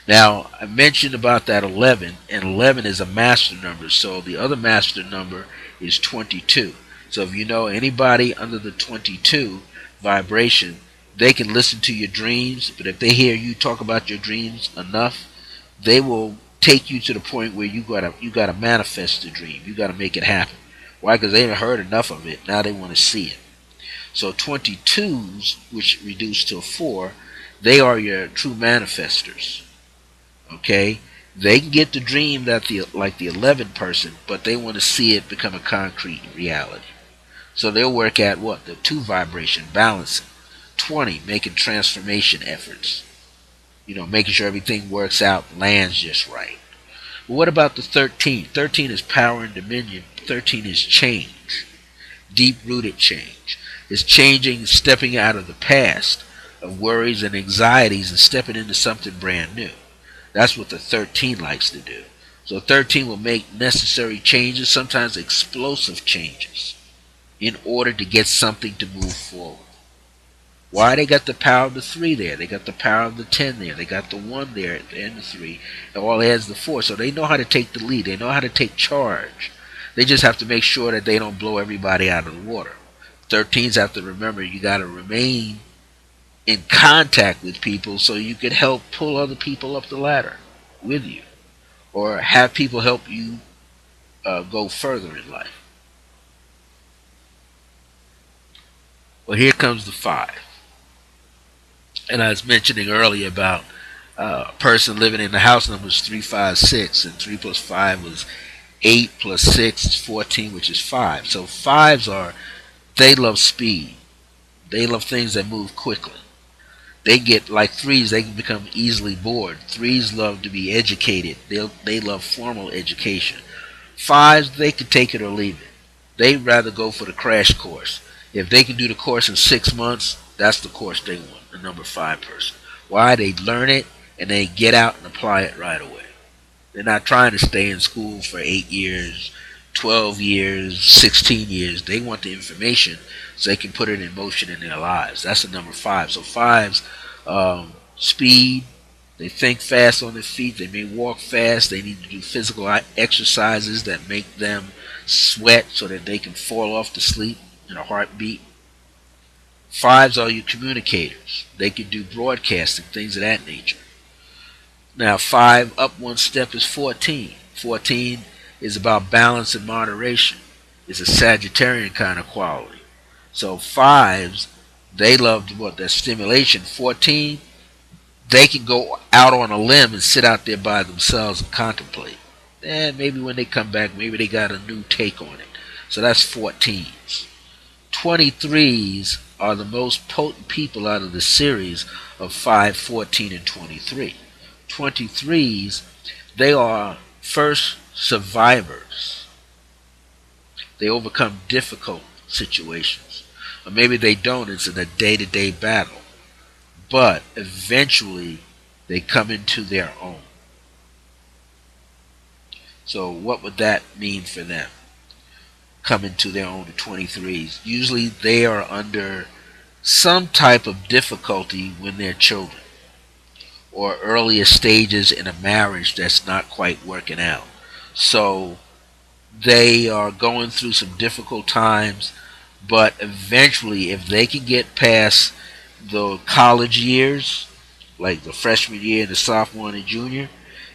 Now, I mentioned about that 11, and 11 is a master number, so the other master number is 22. So if you know anybody under the 22 vibration, they can listen to your dreams, but if they hear you talk about your dreams enough, they will take you to the point where you gotta manifest the dream. You gotta make it happen. Why? Because they haven't heard enough of it. Now they want to see it. So 22s, which reduce to a 4, they are your true manifestors. Okay? They can get the dream like the 11 person, but they want to see it become a concrete reality. So they'll work at what? The 2 vibration, balancing. 20, making transformation efforts. Making sure everything works out, lands just right. But what about the 13? 13 is power and dominion. 13 is change. Deep-rooted change. It's changing, stepping out of the past of worries and anxieties and stepping into something brand new. That's what the 13 likes to do. So 13 will make necessary changes, sometimes explosive changes, in order to get something to move forward. Why? They got the power of the 3 there. They got the power of the 10 there. They got the 1 there at the end of 3. It all adds the 4. So they know how to take the lead. They know how to take charge. They just have to make sure that they don't blow everybody out of the water. 13s have to remember you got to remain in contact with people so you can help pull other people up the ladder with you. Or have people help you go further in life. Well, here comes the 5. And I was mentioning earlier about a person living in the house number was 356, and 3 plus 5 was 8 plus 6 is 14, which is 5. So 5s they love speed. They love things that move quickly. They get, like 3s, they can become easily bored. 3s love to be educated. They love formal education. 5s, they can take it or leave it. They'd rather go for the crash course. If they can do the course in 6 months, that's the course they want, the number 5 person. Why? They learn it and they get out and apply it right away. They're not trying to stay in school for 8 years, 12 years, 16 years. They want the information so they can put it in motion in their lives. That's the number 5. So 5s, speed. They think fast on their feet. They may walk fast. They need to do physical exercises that make them sweat so that they can fall off to sleep in a heartbeat. 5s are your communicators. They can do broadcasting, things of that nature. Now 5 up one step is 14. 14 is about balance and moderation. It's a Sagittarian kind of quality. So 5s, they love that stimulation. 14, they can go out on a limb and sit out there by themselves and contemplate. And maybe when they come back, maybe they got a new take on it. So that's 14s. 23s are the most potent people out of the series of 5, 14, and 23. 23s, they are first survivors. They overcome difficult situations. Or maybe they don't, it's in a day-to-day battle. But eventually, they come into their own. So what would that mean for them? Come into their own, the 23s. Usually they are under some type of difficulty when they're children, or earlier stages in a marriage that's not quite working out. So they are going through some difficult times, but eventually if they can get past the college years, like the freshman year, the sophomore, and the junior,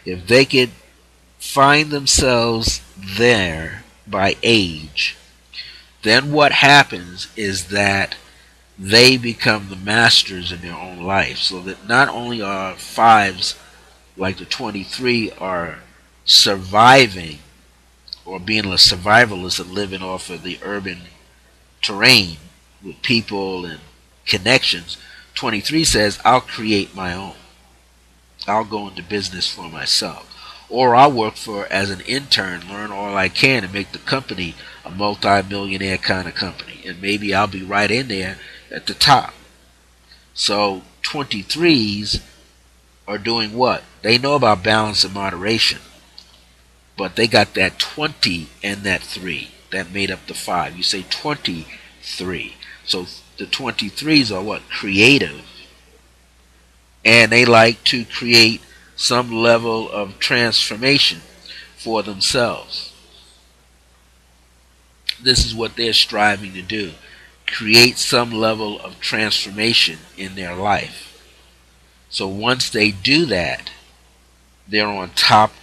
if they could find themselves there by age, then what happens is that they become the masters in their own life. So that not only are fives like the 23 are surviving or being a survivalist and living off of the urban terrain with people and connections, 23 says, I'll create my own. I'll go into business for myself. Or I'll work for as an intern, learn all I can and make the company a multi-millionaire kind of company. And maybe I'll be right in there at the top. So 23s are doing what? They know about balance and moderation, but they got that 20 and that 3 that made up the 5. You say 23. So the 23s are what? Creative. And they like to create some level of transformation for themselves. This is what they're striving to do. Create some level of transformation in their life. So once they do that, they're on top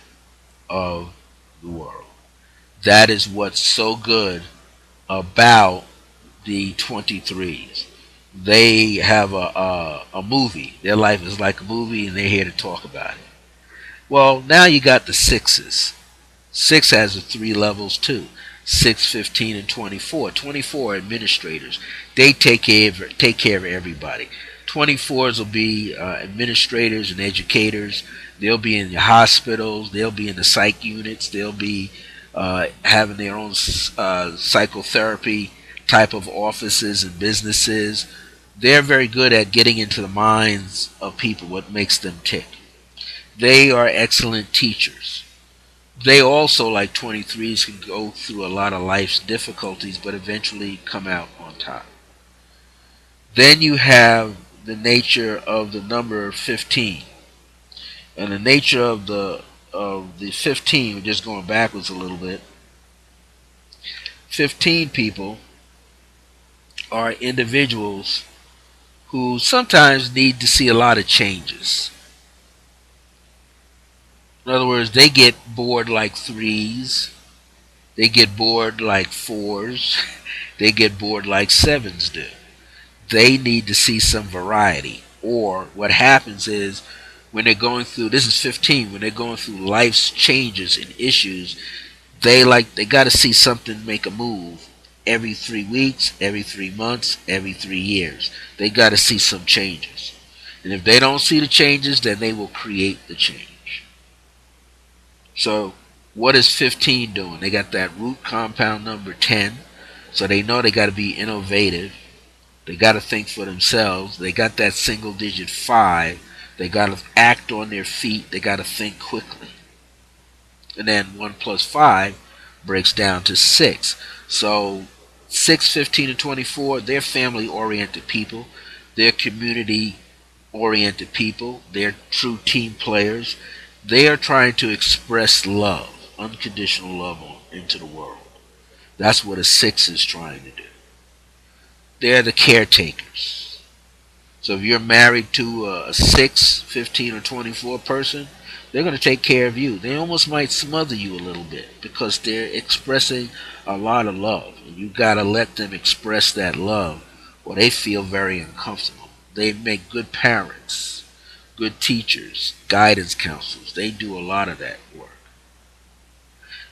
of the world. That is what's so good about the 23s. They have a movie. Their life is like a movie, and they're here to talk about it. Well, now you got the 6s. 6 has the 3 levels too. 6, 15, and 24. 24 are administrators. They take care of everybody. 24s will be administrators and educators. They'll be in the hospitals. They'll be in the psych units. They'll be having their own psychotherapy type of offices and businesses. They're very good at getting into the minds of people, what makes them tick. They are excellent teachers. They also, like 23s, can go through a lot of life's difficulties, but eventually come out on top. Then you have the nature of the number 15. And the nature of the 15, we're just going backwards a little bit. 15 people are individuals who sometimes need to see a lot of changes. In other words, they get bored like 3s, they get bored like 4s, they get bored like 7s do. They need to see some variety. Or what happens is, when they're going through, this is 15, when they're going through life's changes and issues, they got to see something make a move every 3 weeks, every 3 months, every 3 years. They got to see some changes. And if they don't see the changes, then they will create the change. So what is 15 doing? They got that root compound number 10, so they know they got to be innovative. They got to think for themselves. They got that single digit 5. They got to act on their feet. They got to think quickly. And then 1 plus 5 breaks down to 6. So 6, 15, and 24, they're family-oriented people. They're community-oriented people. They're true team players. They are trying to express love, unconditional love into the world. That's what a 6 is trying to do. They're the caretakers. So if you're married to a 6, 15, or 24 person, they're going to take care of you. They almost might smother you a little bit because they're expressing a lot of love. And you've got to let them express that love, or they feel very uncomfortable. They make good parents, good teachers, guidance counselors. They do a lot of that work.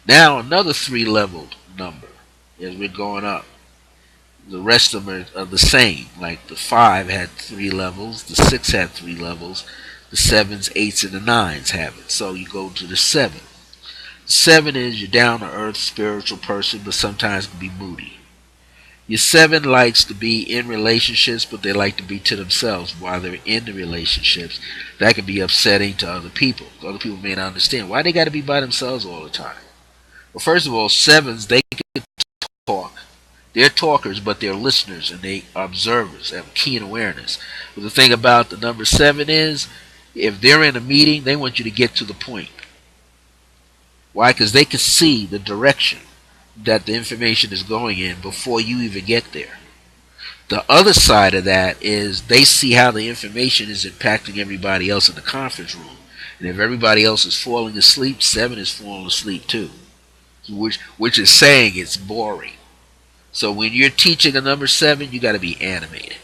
Now another 3-leveled number as we're going up. The rest of them are the same. Like the 5 had 3 levels, the 6 had 3 levels, the 7s, 8s, and the 9s have it. So you go to the 7. 7 is your down-to-earth spiritual person, but sometimes can be moody. Your 7 likes to be in relationships, but they like to be to themselves while they're in the relationships. That can be upsetting to other people. Other people may not understand why they got to be by themselves all the time. Well, first of all, 7s, they can talk. They're talkers, but they're listeners, and they are observers. They have keen awareness. But the thing about the number 7 is, if they're in a meeting, they want you to get to the point. Why? Because they can see the direction that the information is going in before you even get there. The other side of that is they see how the information is impacting everybody else in the conference room. And if everybody else is falling asleep, 7 is falling asleep too. Which is saying it's boring. So when you're teaching a number 7, you got to be animated.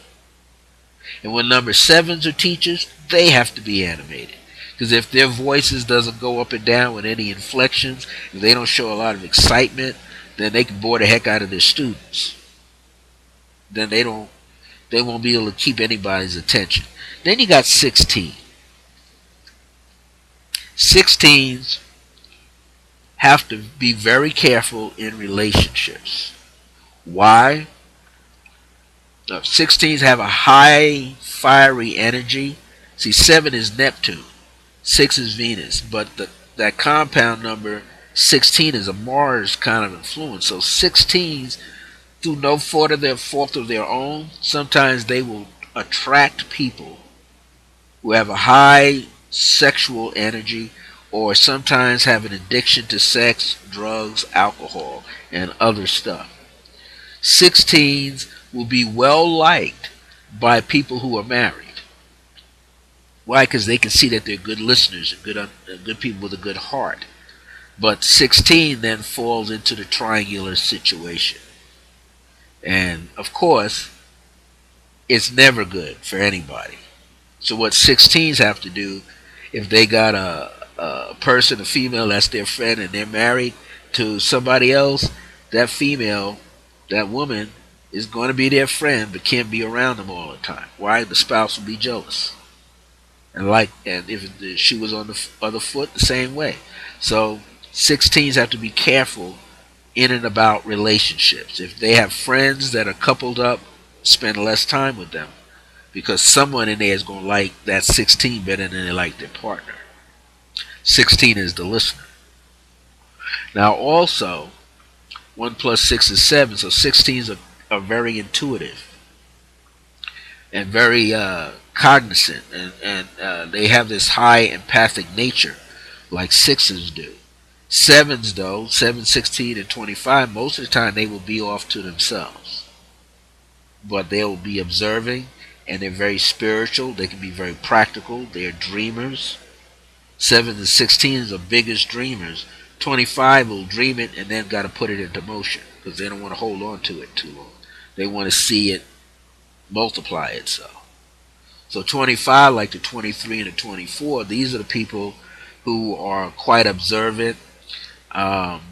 And when number 7s are teachers, they have to be animated. Because if their voices doesn't go up and down with any inflections, if they don't show a lot of excitement, then they can bore the heck out of their students. Then they won't be able to keep anybody's attention. Then you got 16. 16s have to be very careful in relationships. Why? 16s have a high fiery energy. See, 7 is Neptune, 6 is Venus, but that compound number 16 is a Mars kind of influence. So 16s, through no fault of their own, sometimes they will attract people who have a high sexual energy, or sometimes have an addiction to sex, drugs, alcohol, and other stuff. 16s will be well liked by people who are married. Why? Because they can see that they're good listeners and good people with a good heart. But 16 then falls into the triangular situation. And of course, it's never good for anybody. So what 16s have to do, if they got a person, a female that's their friend, and they're married to somebody else, that female, that woman, is going to be their friend but can't be around them all the time. Why? The spouse will be jealous. And if she was on the other foot, the same way. So 16s have to be careful in and about relationships. If they have friends that are coupled up, spend less time with them, because someone in there is going to like that 16 better than they like their partner. 16 is the listener. Now also, 1 plus 6 is 7, so 16s are very intuitive and very cognizant, and they have this high empathic nature like 6s do. 7s though, 7, 16, and 25, most of the time they will be off to themselves. But they will be observing, and they're very spiritual. They can be very practical. They're dreamers. 7s and 16s are biggest dreamers. 25 will dream it and then got to put it into motion because they don't want to hold on to it too long. They want to see it multiply itself. So 25, like the 23 and the 24, these are the people who are quite observant.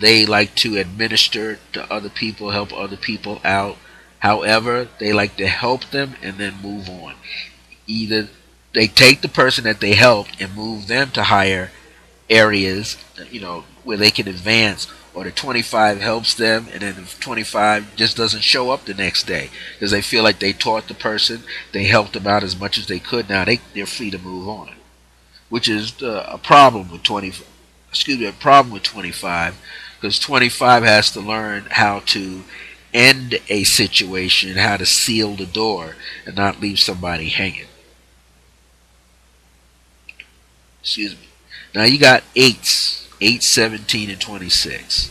They like to administer to other people, help other people out. However, they like to help them and then move on. Either they take the person that they helped and move them to higher areas, where they can advance, or the 25 helps them, and then the 25 just doesn't show up the next day because they feel like they taught the person, they helped them out as much as they could. Now they're free to move on, which is a problem with 25, because 25 has to learn how to end a situation, how to seal the door and not leave somebody hanging. Excuse me. Now you got 8s, 8, 17, and 26.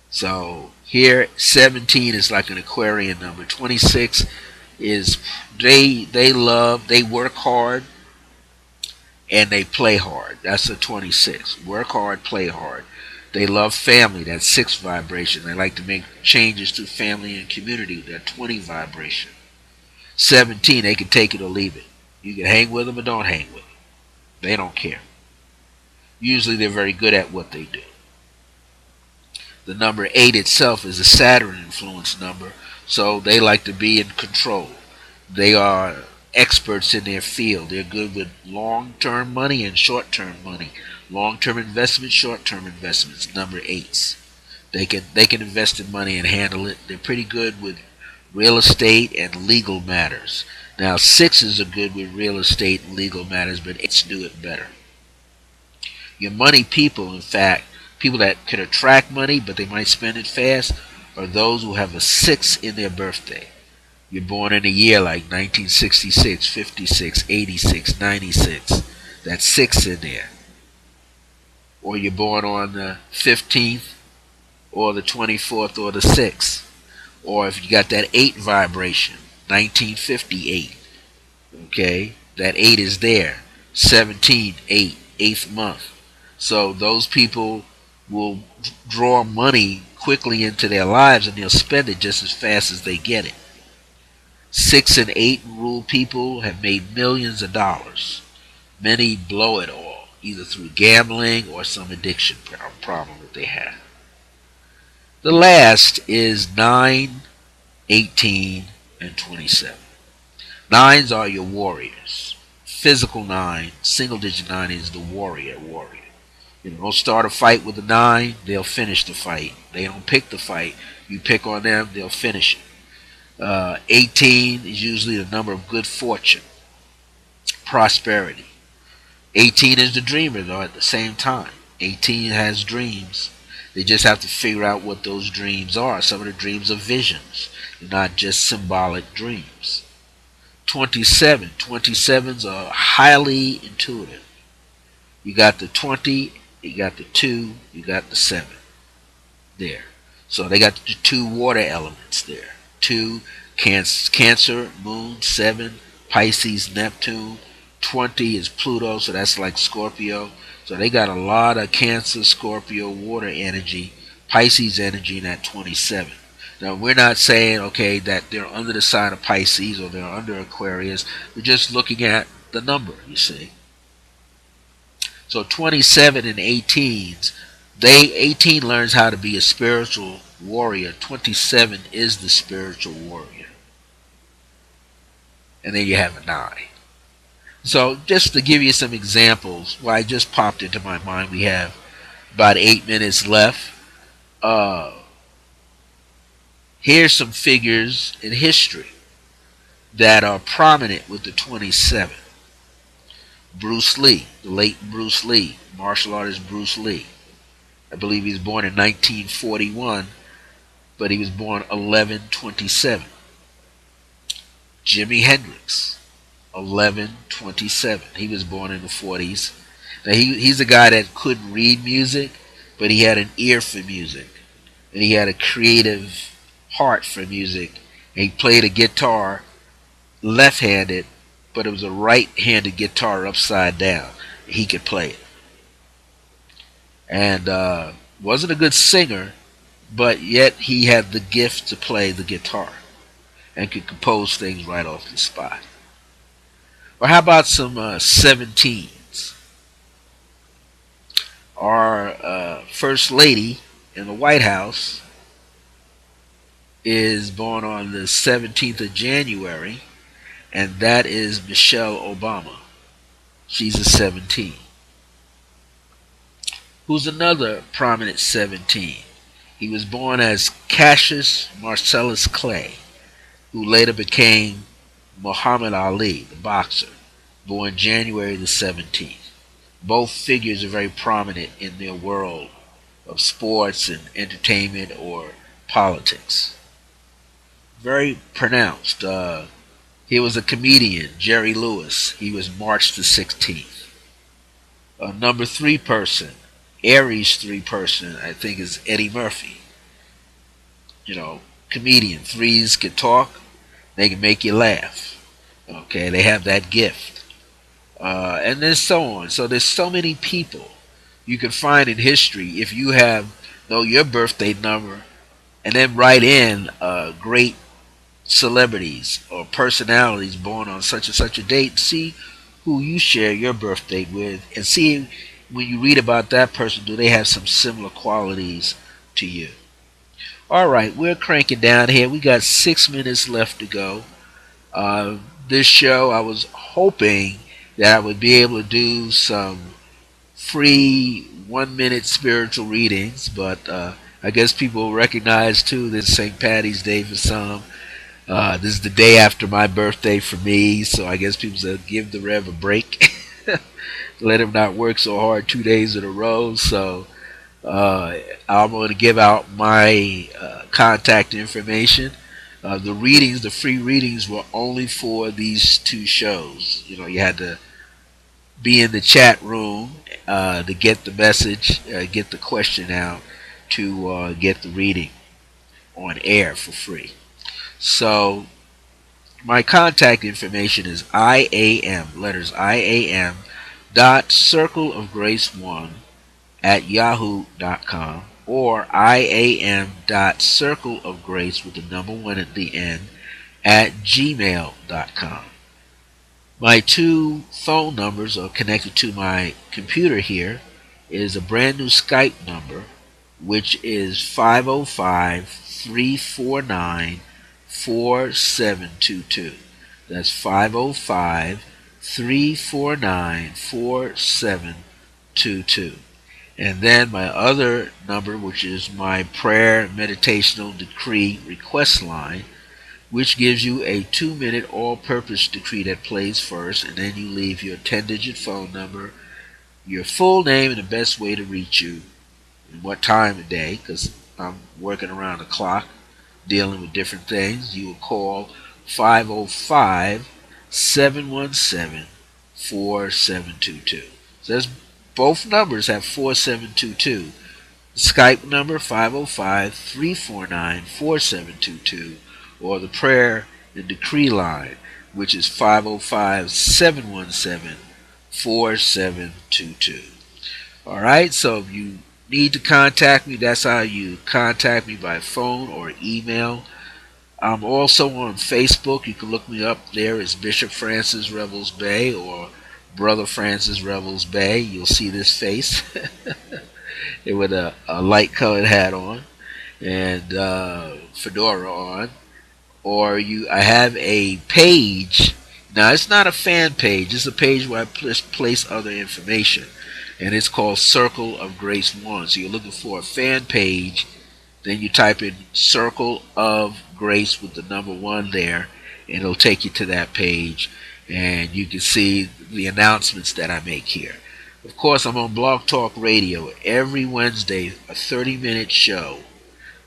So here 17 is like an Aquarian number. 26 is they work hard and they play hard. That's a 26. Work hard, play hard. They love family. That's 6 vibration. They like to make changes to family and community. That 20 vibration. 17, they can take it or leave it. You can hang with them or don't hang with them. They don't care. Usually they're very good at what they do. The number 8 itself is a Saturn influence number, so they like to be in control. They are experts in their field. They're good with long-term money and short-term money. Long-term investments, short-term investments. Number 8s. They can invest in money and handle it. They're pretty good with real estate and legal matters. Now 6s are good with real estate and legal matters, but 8s do it better. Your money people, in fact, people that can attract money but they might spend it fast, are those who have a 6 in their birthday. You're born in a year like 1966, 56, 86, 96. That's 6 in there. Or you're born on the 15th or the 24th or the 6th. Or if you got that 8 vibration, 1958. Okay, that 8 is there. 17, 8, eighth month. So those people will draw money quickly into their lives and they'll spend it just as fast as they get it. 6 and 8 rule people have made millions of dollars. Many blow it all, either through gambling or some addiction problem that they have. The last is 9, 18, and 27. Nines are your warriors. Physical 9, single digit 9 is the warrior. You know, don't start a fight with a 9, they'll finish the fight. They don't pick the fight. You pick on them, they'll finish it. 18 is usually the number of good fortune, prosperity. 18 is the dreamer, though, at the same time. 18 has dreams. They just have to figure out what those dreams are. Some of the dreams are visions, not just symbolic dreams. 27. 27s are highly intuitive. You got the 20, you got the 2, you got the 7 there. So they got the 2 water elements there. 2, Cancer, Moon, 7, Pisces, Neptune. 20 is Pluto, so that's like Scorpio. So they got a lot of Cancer, Scorpio, water energy, Pisces energy in that 27. Now, we're not saying, okay, that they're under the sign of Pisces or they're under Aquarius. We're just looking at the number, you see. So 27 and 18s, 18 learns how to be a spiritual warrior. 27 is the spiritual warrior. And then you have a 9. So just to give you some examples, well, I just popped into my mind. We have about 8 minutes left. Here's some figures in history that are prominent with the 27. Bruce Lee, the late Bruce Lee, martial artist Bruce Lee. I believe he was born in 1941, but he was born 11/27. Jimi Hendrix, 11/27. He was born in the 40s. Now he's a guy that couldn't read music, but he had an ear for music, and he had a creative heart for music. And he played a guitar left-handed, but it was a right-handed guitar upside down. He could play it, and wasn't a good singer, but yet he had the gift to play the guitar and could compose things right off the spot. Or how about some 17s? Our First Lady in the White House is born on the 17th of January, and that is Michelle Obama. She's a 17. Who's another prominent 17? He was born as Cassius Marcellus Clay, who later became Muhammad Ali, the boxer, born January the 17th. Both figures are very prominent in their world of sports and entertainment or politics. Very pronounced. He was a comedian, Jerry Lewis. He was March the 16th. Number 3 person, Aries 3 person, I think is Eddie Murphy. You know, comedian. 3s can talk. They can make you laugh. Okay, they have that gift. And there's so on. So there's so many people you can find in history if you know your birthday number and then write in great celebrities or personalities born on such and such a date. See who you share your birthday with and see when you read about that person, do they have some similar qualities to you. Alright, we're cranking down here. We got 6 minutes left to go. This show, I was hoping that I would be able to do some free 1-minute spiritual readings, but I guess people recognize too that St. Patty's Day for some. This is the day after my birthday for me, so I guess people say give the Rev a break. Let him not work so hard 2 days in a row. So I'm going to give out my contact information. The free readings were only for these 2 shows. You know, you had to be in the chat room to get the message, get the question out, to get the reading on air for free. So my contact information is IAM, letters IAM, dot circleofgrace1 at yahoo.com, or iam.circleofgrace with the number 1 at the end at gmail.com. My two phone numbers are connected to my computer here. It is a brand new Skype number, which is 505-349-4722. That's 505-349-4722. And then my other number, which is my prayer meditational decree request line, which gives you a 2-minute all-purpose decree that plays first, and then you leave your 10-digit phone number, your full name, and the best way to reach you, and what time of day, because I'm working around the clock, dealing with different things. You will call 505-717-4722. So that's, both numbers have 4722. Skype number 505-349-4722, or the prayer and decree line, which is 505-717-4722. Alright, so if you need to contact me, that's how you contact me, by phone or email. I'm also on Facebook. You can look me up there as Bishop Francis Revels-Bey or Brother Francis Revels-Bey. You'll see this face with a light colored hat on and fedora on. Or I have a page. Now, it's not a fan page. It's a page where I place other information, and it's called Circle of Grace 1. So you're looking for a fan page, then you type in Circle of Grace with the number 1 there, and it'll take you to that page, and you can see the announcements that I make here. Of course, I'm on Blog Talk Radio every Wednesday, a 30-minute show.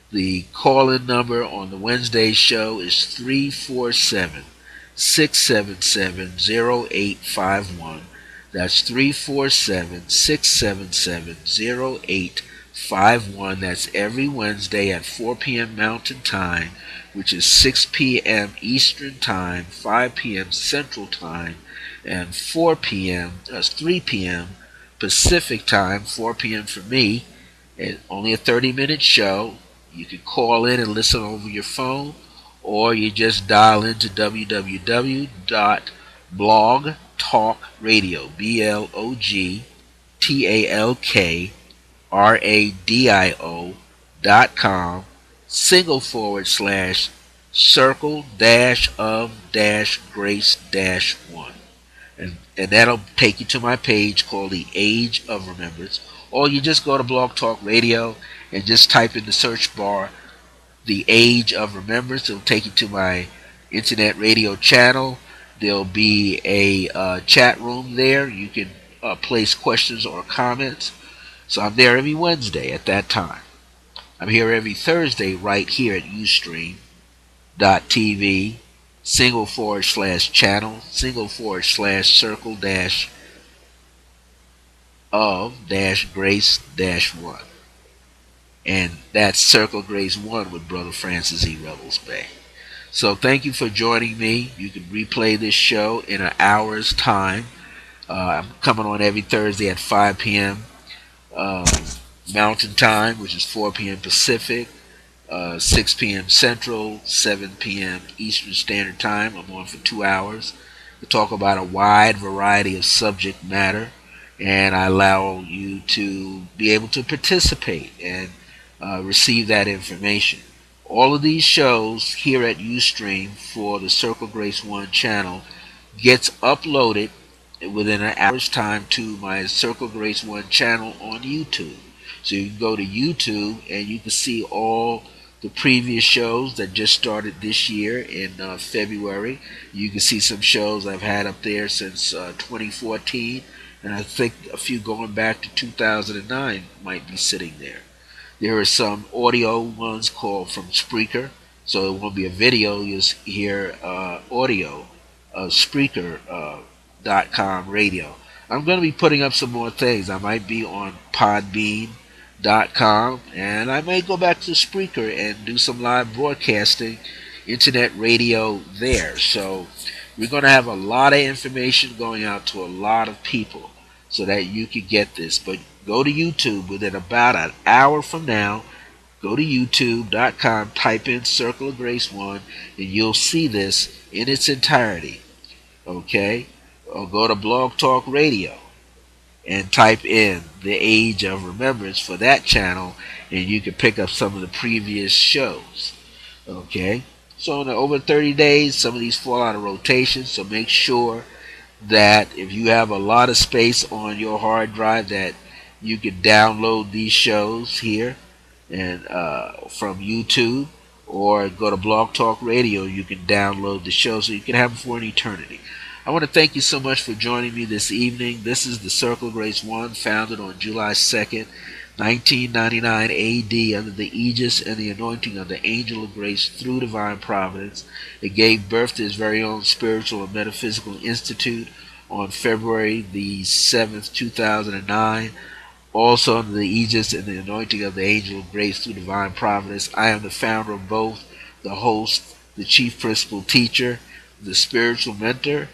The call-in number on the Wednesday show is 347-677-0851. That's 347-677-0851. That's every Wednesday at 4 p.m. Mountain Time, which is 6 p.m. Eastern Time, 5 p.m. Central Time, and 3 p.m. Pacific Time, 4 p.m. for me. It's only a 30-minute show. You can call in and listen over your phone, or you just dial into www.blogtalkradio, blogtalkradio.com /circle-of-grace-1. And that'll take you to my page called The Age of Remembrance. Or you just go to Blog Talk Radio and just type in the search bar The Age of Remembrance. It'll take you to my internet radio channel. There'll be a chat room there. You can place questions or comments. So I'm there every Wednesday at that time. I'm here every Thursday right here at Ustream.tv /channel /circle-of-grace-1. And that's Circle Grace 1 with Brother Francis E. Revels-Bey. So thank you for joining me. You can replay this show in an hour's time. I'm coming on every Thursday at 5 p.m. Mountain Time, which is 4 p.m. Pacific, 6 p.m. Central, 7 p.m. Eastern Standard Time. I'm on for 2 hours to talk about a wide variety of subject matter, and I allow you to be able to participate and receive that information. All of these shows here at Ustream for the Circle Grace 1 channel gets uploaded within an hour's time to my Circle Grace 1 channel on YouTube. So you can go to YouTube and you can see all the previous shows that just started this year in February. You can see some shows I've had up there since 2014, and I think a few going back to 2009 might be sitting there. There are some audio ones called from Spreaker, so it won't be a video. You'll hear audio of Spreaker.com radio. I'm going to be putting up some more things. I might be on Podbean.com, and I may go back to Spreaker and do some live broadcasting internet radio there. So we're going to have a lot of information going out to a lot of people so that you can get this. But go to YouTube within about an hour from now. Go to youtube.com, type in Circle of Grace 1, and you'll see this in its entirety. Okay? Or go to Blog Talk Radio and type in The Age of Remembrance for that channel, and you can pick up some of the previous shows. Okay? So in over 30 days, some of these fall out of rotation, so make sure that if you have a lot of space on your hard drive that you can download these shows here and from YouTube, or go to Blog Talk Radio. You can download the show so you can have them for an eternity. I want to thank you so much for joining me this evening. This is the Circle of Grace 1, founded on July 2nd, 1999 AD, under the aegis and the anointing of the Angel of Grace through divine providence. It gave birth to his very own Spiritual and Metaphysical Institute on February the 7th, 2009. Also under the aegis and the anointing of the Angel of Grace through divine providence. I am the founder of both, the host, the chief principal teacher, the spiritual mentor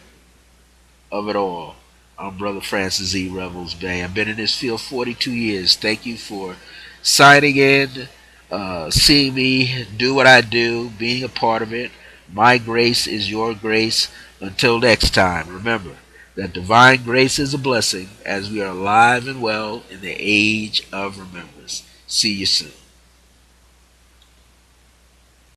of it all. I'm Brother Francis E. Revels-Bey. I've been in this field 42 years. Thank you for signing in, seeing me do what I do, being a part of it. My grace is your grace. Until next time, remember that divine grace is a blessing as we are alive and well in the age of remembrance. See you soon.